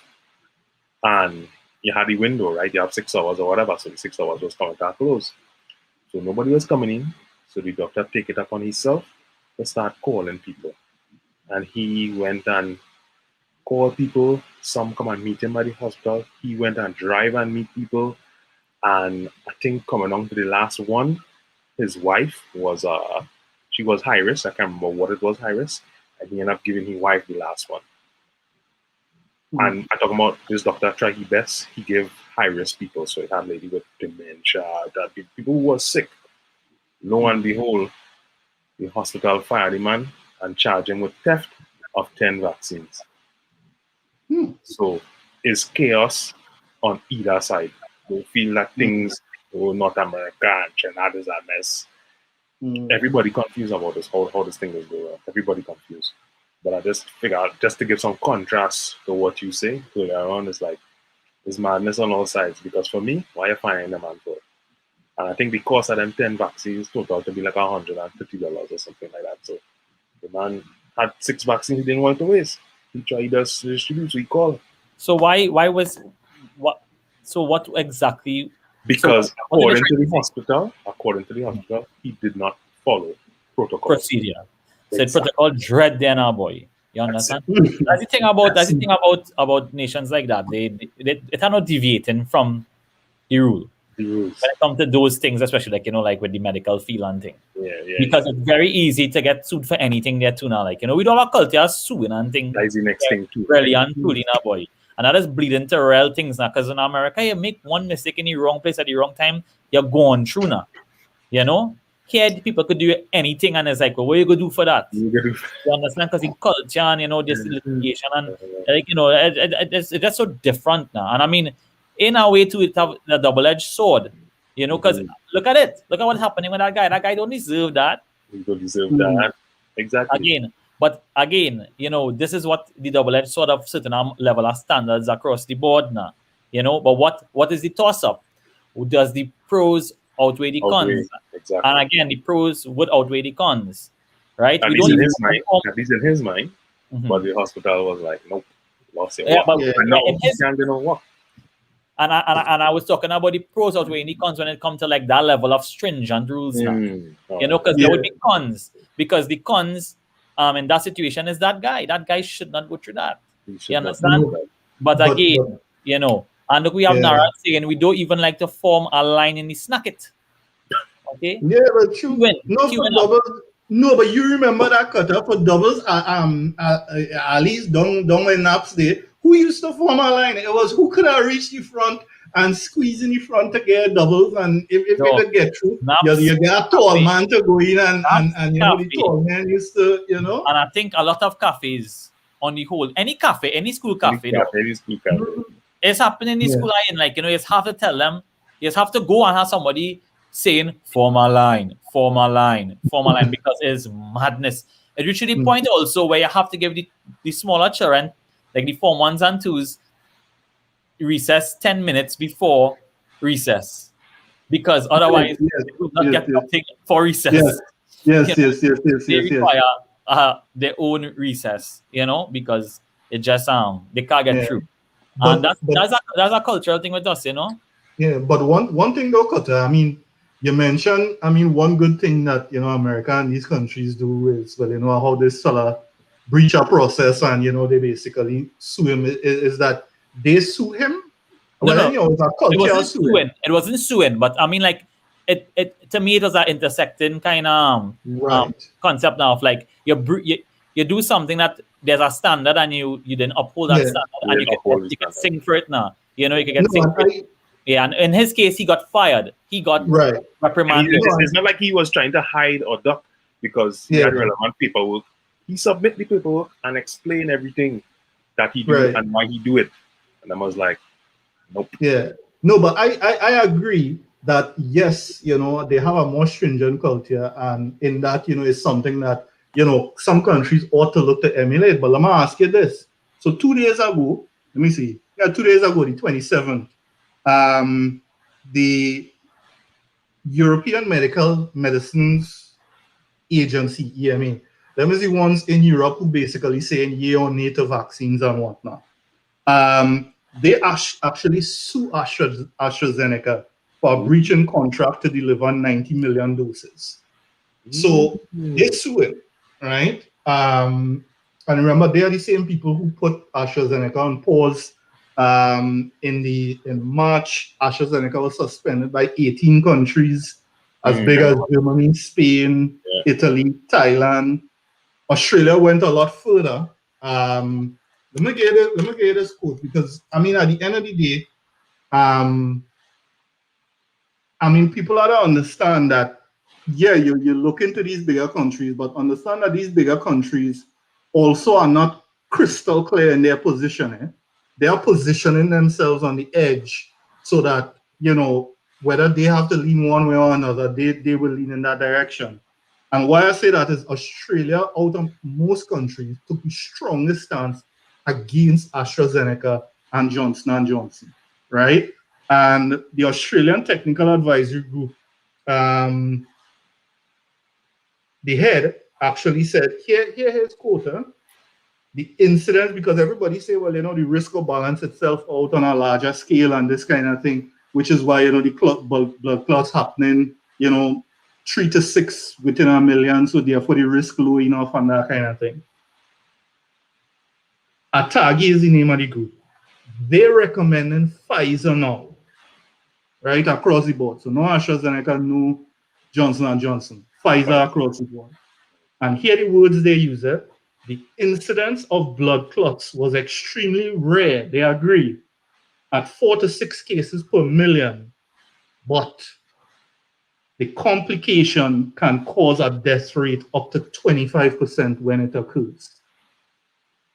and you had the window, right? You have 6 hours or whatever, so the 6 hours was coming to a close. So nobody was coming in, so the doctor take it upon himself to start calling people. And he went and called people, some come and meet him at the hospital. He went and drive and meet people. And I think coming on to the last one, his wife was she was high risk. I can't remember what it was, high risk. And he ended up giving his wife the last one. And I talk about this doctor tried his best. He gave high risk people. So it had lady with dementia, that people who were sick. Lo and behold, the hospital fired the man and charged him with theft of 10 vaccines. So it's chaos on either side. They feel that things, North America and China is a mess. Everybody confused about this, how this thing is going. Everybody confused. But I just figure out, just to give some contrast to what you say earlier on, is like, there's madness on all sides. Because for me, why are you firing the man for it? And I think the cost of them 10 vaccines total to be like $150 or something like that. So the man had 6 vaccines he didn't want to waste. He tried to distribute, so he called. So why was what? So what exactly? Because according to the hospital, he did not follow protocol. Procedure. Said protocol dread then our boy. You understand? That's the thing about nations like that. They are not deviating from the rule. When it comes to those things, especially like with the medical field and thing. Because it's very easy to get sued for anything there too now. We don't have a culture of suing and things. That's the next thing too. Really and truly now, boy. And that is bleeding to real things now. Because in America, you make one mistake in the wrong place at the wrong time, you're going through now. Here people could do anything, and it's like, well, what are you gonna do for that? You understand? Because in culture and this litigation and it's just so different now. And I mean, in a way too, it's a double-edged sword. Because look at it. Look at what's happening with that guy. That guy don't deserve that. He don't deserve that. Exactly. Again, this is what the double-edged sword of certain level of standards across the board now. But what is the toss-up? Does the pros outweigh the cons? Exactly. And again, the pros would outweigh the cons, right? At least in his mind. But the hospital was like, nope, lost it. And I was talking about the pros outweighing the cons when it comes to like that level of stringent rules now. Because there would be cons. Because the cons in that situation is that guy. That guy should not go through that. You understand? But again, and look, we have Nara saying we don't even like to form a line in the snacket. Okay? Yeah, but true. But you remember that cutter for doubles at least don't when naps there. Who used to form a line? It was who could have reached the front and squeeze in the front to get doubles, and if they could get through, you get a tall man to go in and the tall man used to, And I think a lot of cafes on the whole, any school cafe, it's happening in the school line, you just have to tell them, you just have to go and have somebody saying form a line, because it's madness. It reaches the point also where you have to give the smaller children, like the Form 1s and 2s, recess 10 minutes before recess, because otherwise they will not get nothing for recess. Yes. They require their own recess, because it just they can't get through. And that's a cultural thing with us, Yeah, but one thing though, Kota, I mean, you mentioned, one good thing that, America and these countries do is, how this fella breach a process and, they basically sue him, is that they sue him? It's a culture it wasn't suing, but I mean, like, it to me, it was an intersecting kind of concept now of like, you do something that there's a standard and you didn't uphold that standard, and you can sing for it now. You can get sing for it. Yeah, and in his case, he got fired. He got reprimanded. It's not like he was trying to hide or duck because he had relevant paperwork. He submit the paperwork and explain everything that he did and why he do it. And I was like, nope. Yeah. No, but I agree. that yes, they have a more stringent culture, and in that, it's something that, some countries ought to look to emulate. But let me ask you this. So 2 days ago, let me see. Yeah, 2 days ago, the 27th, the European Medical Medicines Agency, EMA, them is the ones in Europe who basically saying yea or nay to vaccines and whatnot. They actually sue AstraZeneca for breaching contract to deliver 90 million doses. So they sue it, right? And remember, they are the same people who put AstraZeneca on pause. In March, AstraZeneca was suspended by 18 countries as big as Germany, Spain, Italy, Thailand. Australia went a lot further. Let me get you this quote, because at the end of the day, people ought to understand that, yeah, you look into these bigger countries, but understand that these bigger countries also are not crystal clear in their position. They are positioning themselves on the edge so that, whether they have to lean one way or another, they will lean in that direction. And why I say that is Australia, out of most countries, took the strongest stance against AstraZeneca and Johnson & Johnson, right? And the Australian Technical Advisory Group, the head actually said, here's quote, the incident, because everybody say, well, the risk will balance itself out on a larger scale and this kind of thing, which is why, the blood clots happening, 3 to 6 within a million, so therefore the risk low enough and that kind of thing. ATAGI is the name of the group. They're recommending Pfizer now, right, across the board. So no AstraZeneca, no Johnson & Johnson, Pfizer across the board. And here the words they use, the incidence of blood clots was extremely rare, they agree, at 4 to 6 cases per million, but the complication can cause a death rate up to 25% when it occurs.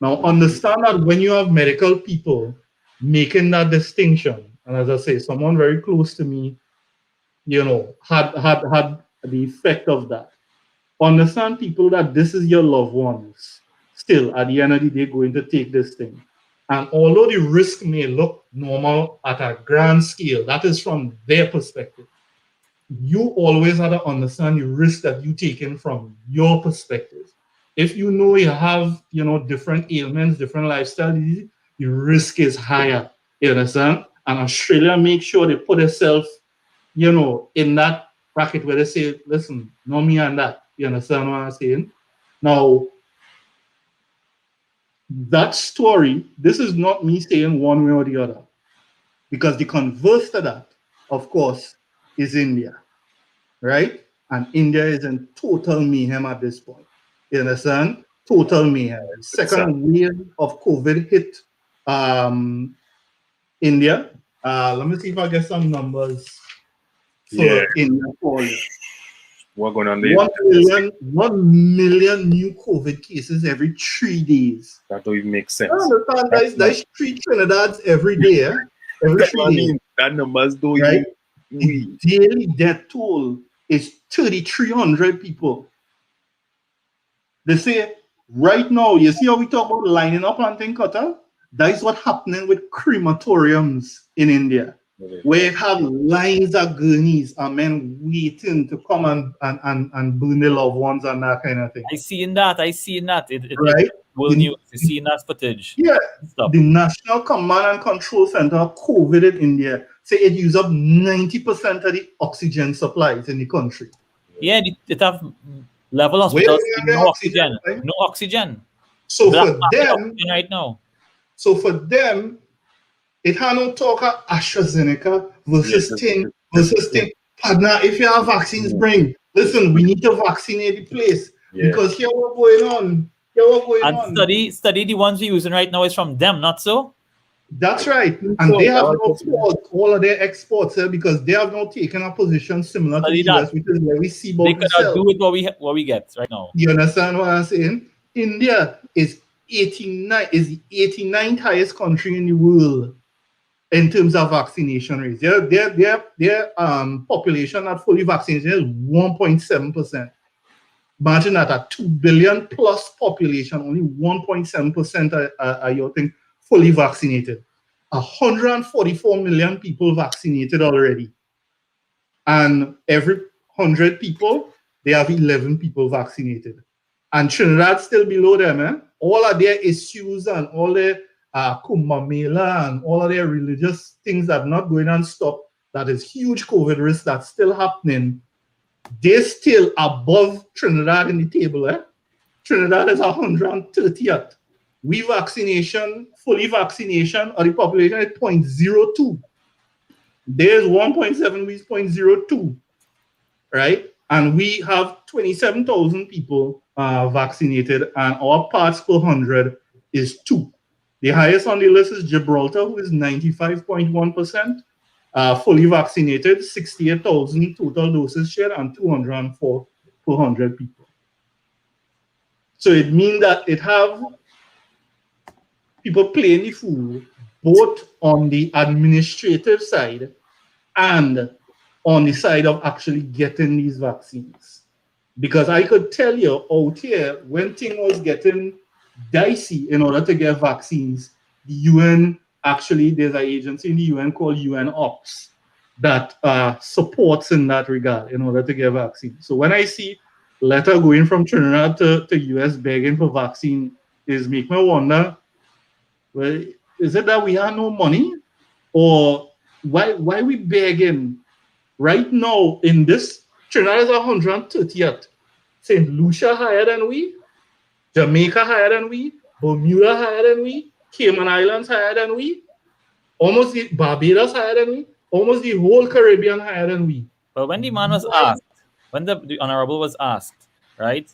Now, understand that when you have medical people making that distinction, and as I say, someone very close to me, had the effect of that. Understand, people, that this is your loved ones still at the end of the day going to take this thing. And although the risk may look normal at a grand scale, that is from their perspective. You always have to understand the risk that you take in from your perspective. If you know you have, different ailments, different lifestyle diseases, the risk is higher. You understand? And Australia makes sure they put itself, in that bracket where they say, listen, no me and that. You understand what I'm saying? Now, that story, this is not me saying one way or the other. Because the converse to that, of course, is India. Right? And India is in total mayhem at this point. You understand? Total mayhem. The second wave of COVID hit India. Let me see if I get some numbers for India for you. What's going on there? 1 million new COVID cases every 3 days. That don't even make sense. That's 3 Trinidad's every day. Every 3 days. That numbers don't right? even. The daily death toll is 3,300 people. They say right now, you see how we talk about lining up and things, Qatar? That is what's happening with crematoriums in India, where you have lines of gurneys and men waiting to come and burn their loved ones and that kind of thing. I seen that. Right? World news. I seen that footage. Yeah. The National Command and Control Center of COVID in India say it uses up 90% of the oxygen supplies in the country. Yeah, it have level hospitals, no oxygen. Right? No oxygen. So for them, right now. So for them, it had no talk of AstraZeneca versus thing. Partner, if you have vaccines, bring. Listen, we need to vaccinate the place because here what's going on. Study the ones we're using right now is from them, not so? That's right. And they have now paused all of their exports because they have now taken a position similar to the US, which is where we see about they cannot do with what we get right now. You understand what I'm saying? India is the 89th highest country in the world. in terms of vaccination rates. Their population not fully vaccinated is 1.7%. Imagine that a 2 billion plus population, only 1.7% are you think fully vaccinated. 144 million people vaccinated already. And every 100 people, they have 11 people vaccinated. And Trinidad still below them. All of their issues and all their Kumbh Mela and all of their religious things that are not going on stop. That is huge COVID risk that's still happening. They're still above Trinidad in the table. Trinidad is 130th. We vaccination, fully vaccination of the population is 0.02. There's 1.7, we 0.02, right? And we have 27,000 people vaccinated, and our parts per 100 is 2. The highest on the list is Gibraltar, who is 95.1%. Fully vaccinated, 68,000 total doses shared, and 204 per 100 people. So it means that it have people playing the fool both on the administrative side and on the side of actually getting these vaccines. Because I could tell you out here, when things was getting dicey in order to get vaccines, the UN, actually, there's an agency in the UN called UN Ops that supports in that regard in order to get vaccines. So when I see letter going from Trinidad to US begging for vaccine, is make me wonder, well, is it that we have no money? Or why we begging? Right now, in this, Trinidad is 130th. St. Lucia higher than we, Jamaica higher than we, Bermuda higher than we, Cayman Islands higher than we, almost the Barbados higher than we, almost the whole Caribbean higher than we. Well, when the man was asked, when the honorable was asked, right?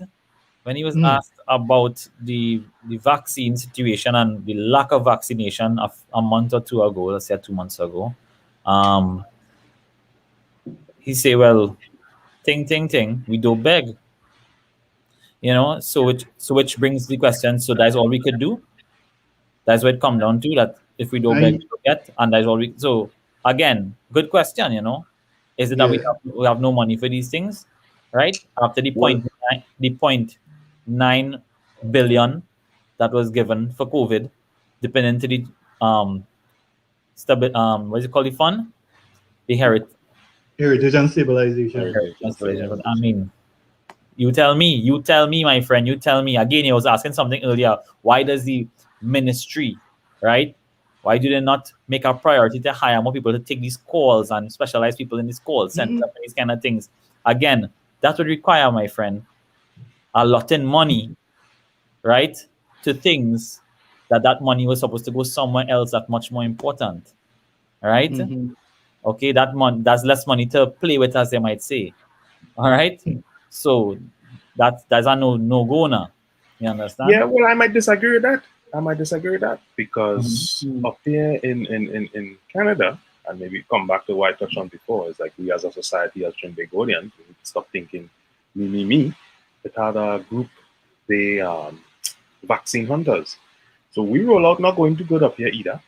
When he was asked about the vaccine situation and the lack of vaccination of a month or two ago, let's say 2 months ago, he say, well, ting, we don't beg. You know, so which brings the question, so that's all we could do? That's what it comes down to, that if we don't beg, we don't get, and that's all we, so again, good question, you know. Is it that we have no money for these things, right? After the 0.9 billion that was given for COVID, depending to the what is it called, the fund? The Heritage and Stabilization. I mean, you tell me, my friend, you tell me. Again, he was asking something earlier. Why does the ministry, right? Why do they not make a priority to hire more people to take these calls and specialize people in this call center, these kind of things? Again, that would require, my friend, a lot in money, right? To things that money was supposed to go somewhere else that's much more important, right? Okay, that's less money to play with, as they might say. All right, so that's a no-go now. You understand? Yeah, well, I might disagree with that. Because up here in Canada, and maybe come back to what I touched on before, is like we as a society, as Trinbagonians, we need to stop thinking me. It had a group, they vaccine hunters. So we roll out not going too good up here either.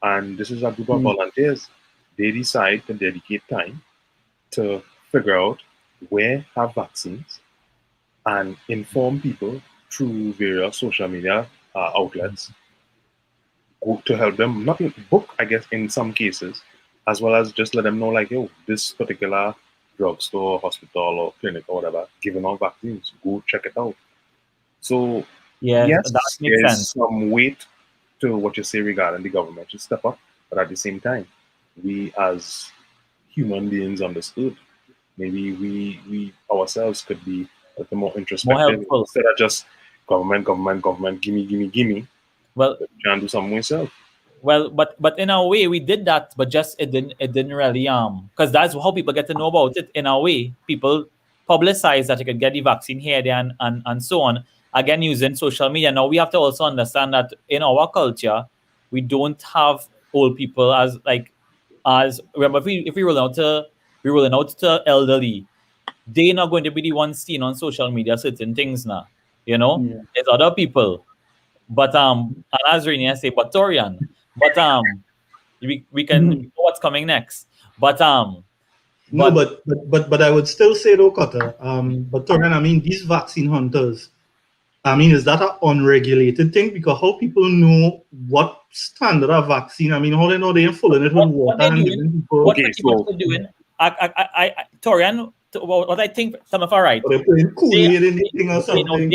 And this is a group of volunteers. They decide to dedicate time to figure out where have vaccines and inform people through various social media outlets to help them, not book, I guess, in some cases, as well as just let them know, like, yo, this particular drugstore, hospital, or clinic, or whatever, giving out vaccines. Go check it out. So, yes, that makes sense. Some weight to what you say regarding the government to step up, but at the same time, we as human beings understood, maybe we ourselves could be a little more introspective instead of just government, gimme. Well, trying to do something myself. Well, but in a way we did that, but just it didn't really because that's how people get to know about it. In a way, people publicize that you could get the vaccine here, there, and so on. Again, using social media. Now we have to also understand that in our culture, we don't have old people as remember, if we roll out to elderly, they're not going to be the ones seen on social media certain things now. You know, it's other people. But and as Rainier say, but Torian. But we can know what's coming next. But No, but I would still say though, Cutter. But Torian, I mean, these vaccine hunters. I mean, is that an unregulated thing? Because how people know what standard of vaccine? I mean, how they know they ain't fooling it with water and giving people. What people are doing? Torian, what I think some of are right. Or they're playing Kool-Aid in the thing or something.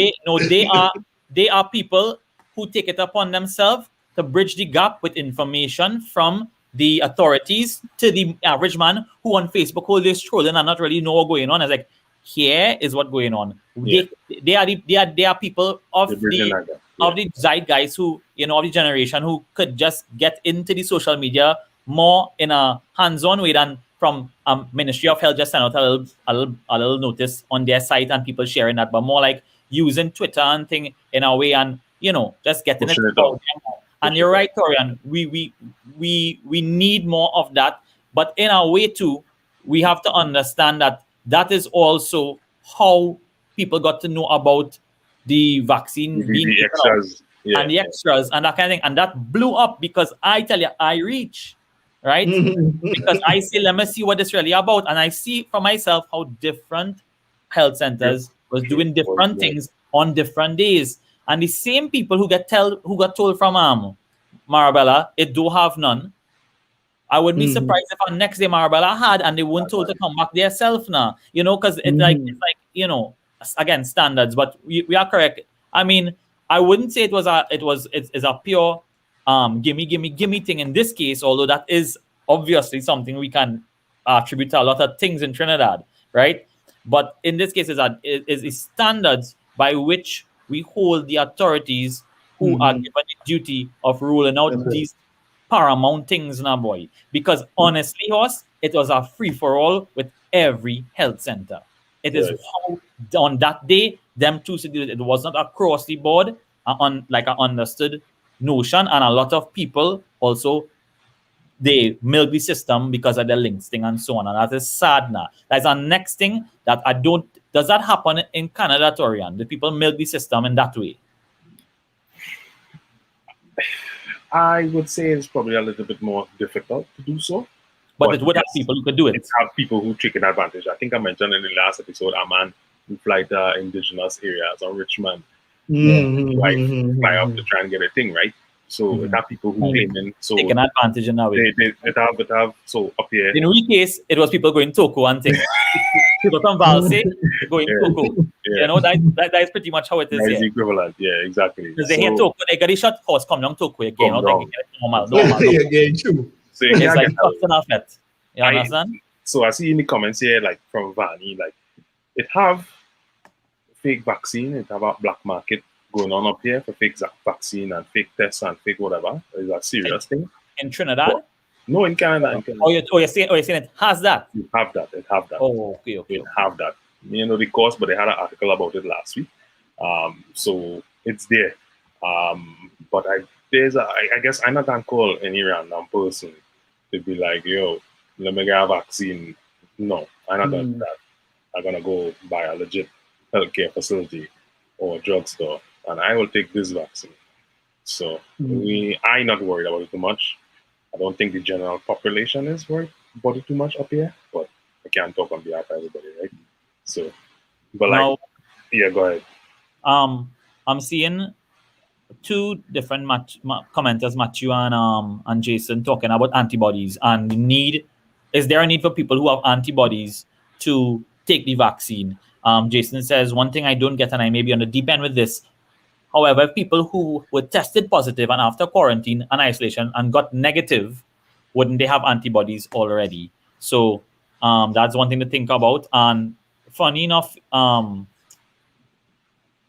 They are people who take it upon themselves to bridge the gap with information from the authorities to the average man who on Facebook who is trolling and not really know what's going on. It's like, here is what's going on. Yeah. They are people of the zeitgeist who, of the generation who could just get into the social media more in a hands-on way than from Ministry of Health just send out a little notice on their site and people sharing that, but more like using Twitter and thing in a way and just getting pushing it out. And you're right, Torian. We need more of that, but in a way too, we have to understand that is also how people got to know about the vaccine being the extras, and the extras and that kind of thing, and that blew up because I tell you, I reach. Right? Because I say, let me see what it's really about. And I see for myself how different health centers was doing different things on different days. And the same people who got told from Marabella, it do have none. I would be surprised if on next day Marabella had and they weren't told to come back themselves now. Because it's like again, standards, but we are correct. I mean, I wouldn't say it's a pure gimme thing in this case, although that is obviously something we can attribute to a lot of things in Trinidad, right? But in this case, is standards by which we hold the authorities who are given the duty of ruling out these paramount things now, boy. Because honestly, Horse, it was a free-for-all with every health center. It is how on that day, them two cities, it was not across the board, on like an understood notion, and a lot of people also they milk the system because of the links thing and so on, and that is sad now. That's our next thing that I don't. Does that happen in Canada, Torian? Do people milk the system in that way? I would say it's probably a little bit more difficult to do so. But it would have people who could do it. It's have people who take an advantage. I think I mentioned in the last episode a man who fly to indigenous areas or Richmond. Fly up to try and get a thing, right? So it have people who came in. So taking advantage in that way. It have so up here. In our case, it was people going Toko and things. People from Valse going Toko. That is pretty much how it is. That is equivalent, exactly. Because they hear Toko, they got the shot horse come down Toko again. Normal. Again, true. So it's like an effect. You understand? So I see in the comments here, like from Vanny, like it have fake vaccine, it have a black market going on up here for fake vaccine and fake tests and fake whatever. Is a serious thing. In Trinidad? No, in Canada. You're saying it has that? It have that. Oh, okay. It have that. The course, but they had an article about it last week. So it's there. But I guess I'm not gonna call any random person to be like, yo, let me get a vaccine. No, I'm not gonna do that. I'm gonna go buy a legit healthcare facility or a drugstore and I will take this vaccine. So I'm not worried about it too much. I don't think the general population is worried about it too much up here, but I can't talk on behalf of everybody, right? So, but now, go ahead. I'm seeing two different commenters, Matthew and Jason, talking about antibodies and the need. Is there a need for people who have antibodies to take the vaccine? Jason says, one thing I don't get, and I may be on the deep end with this. However, people who were tested positive and after quarantine and isolation and got negative, wouldn't they have antibodies already? So that's one thing to think about. And funny enough,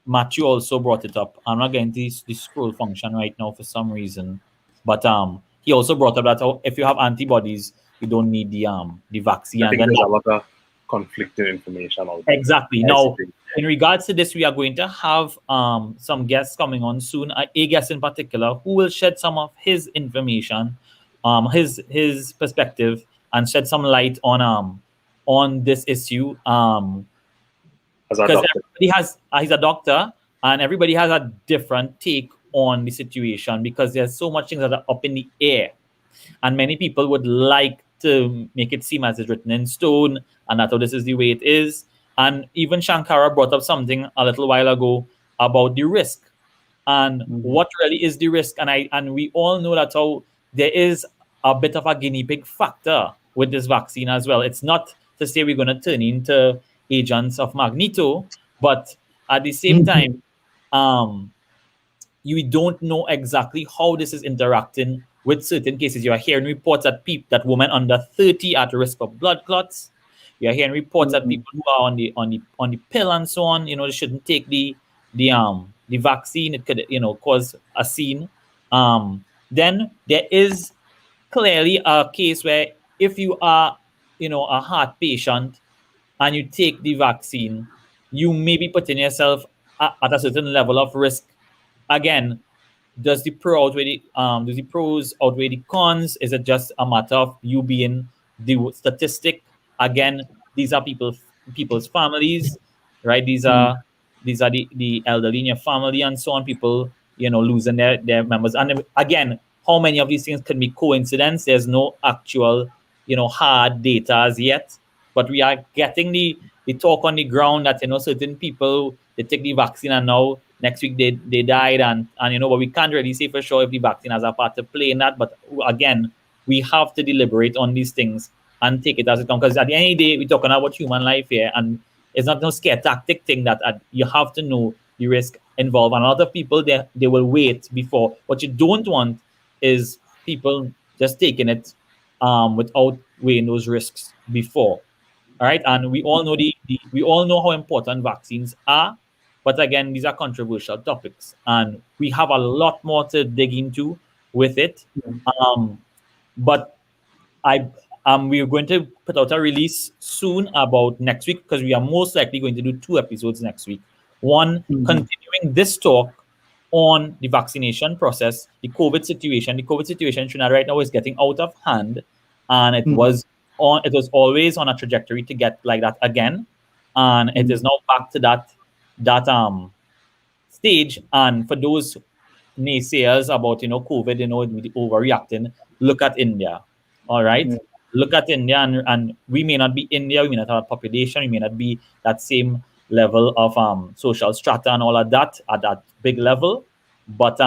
Matthew also brought it up. I'm not getting this scroll function right now for some reason. But he also brought up that if you have antibodies, you don't need the vaccine. I think there's a lot of conflicting information out there. Exactly. Now, in regards to this, we are going to have some guests coming on soon. A guest in particular who will shed some of his information, his perspective, and shed some light on this issue. Because he's a doctor, and everybody has a different take on the situation because there's so much things that are up in the air, And many people would like to make it seem as it's written in stone and that this is the way it is. And even Shankara brought up something a little while ago about the risk and what really is the risk. And we all know that how there is a bit of a guinea pig factor with this vaccine as well. It's not to say we're going to turn into agents of Magneto, but at the same time, you don't know exactly how this is interacting with certain cases. You are hearing reports that women under 30 are at risk of blood clots. You are hearing reports that people who are on the pill and so on, they shouldn't take the vaccine. It could cause a scene. Then there is clearly a case where if you are a heart patient and you take the vaccine, you may be putting yourself at a certain level of risk. Again, does the pros outweigh the cons? Is it just a matter of you being the statistic? Again, these are people's families, right? These are the elderly in your family and so on. People, losing their members. And again, how many of these things can be coincidence? There's no actual, hard data as yet. But we are getting the talk on the ground that certain people, they take the vaccine and now next week they died and but we can't really say for sure if the vaccine has a part to play in that. But again, we have to deliberate on these things and take it as it comes, because at the end of the day we're talking about human life here, and it's not no scare tactic thing that you have to know the risk involved. And a lot of people they will wait before. What you don't want is people just taking it without weighing those risks before. All right, and we all know we all know how important vaccines are, but again, these are controversial topics, and we have a lot more to dig into with it. But we are going to put out a release soon about next week, because we are most likely going to do 2 episodes next week. One, continuing this talk on the vaccination process, the COVID situation. The COVID situation in Trinidad right now is getting out of hand, and it was always on a trajectory to get like that again, and it is now back to that stage. And for those naysayers about COVID, overreacting, look at India. All right, look at India, and we may not be India, we may not have a population, we may not be that same level of social strata and all of that at that big level, but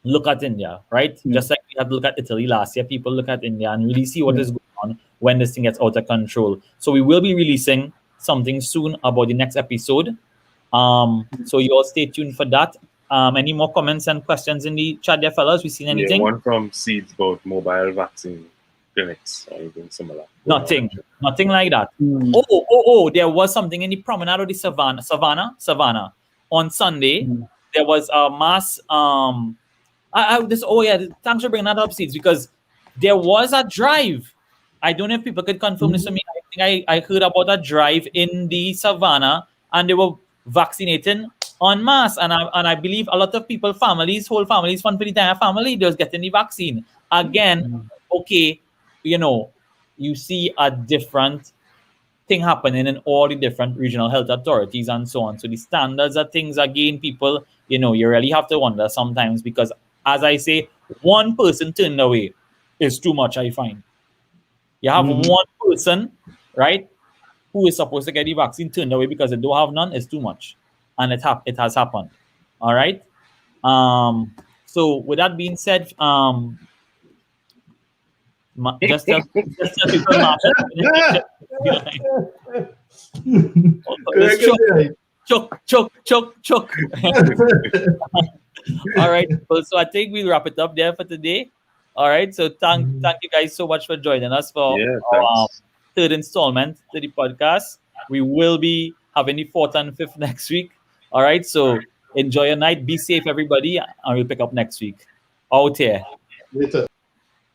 look at India, right? Just like we had to look at Italy last year, people look at India and really see what is going on when this thing gets out of control. So we will be releasing something soon about the next episode. So you all stay tuned for that. Any more comments and questions in the chat there, fellas? We seen anything? Yeah, one from Seeds about mobile vaccine clinics or anything similar. Nothing like that. Oh, there was something in the promenade of the Savannah on Sunday. There was a mass thanks for bringing that up, Seeds, because there was a drive. I don't know if people could confirm this to me. I think I heard about a drive in the Savannah, and they were vaccinating en masse. And I believe a lot of people, whole families, fun for the entire family, they was getting the vaccine. Again, okay, you see a different thing happening in all the different regional health authorities and so on. So the standards of things, again, people, you really have to wonder sometimes, because as I say, one person turned away is too much, I find. You have one person, right, who is supposed to get the vaccine turned away because they don't have none, is too much. And it has happened. All right. So with that being said, just tell people choke. All right. Well, so I think we'll wrap it up there for today. All right. So thank you guys so much for joining us for our third installment to the podcast. We will be having the 4th and 5th next week. All right. So enjoy your night. Be safe, everybody. And we'll pick up next week. Out here. Later.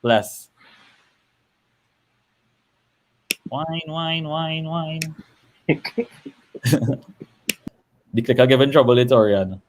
Bless. Wine. The clicker giving trouble, it's Orion.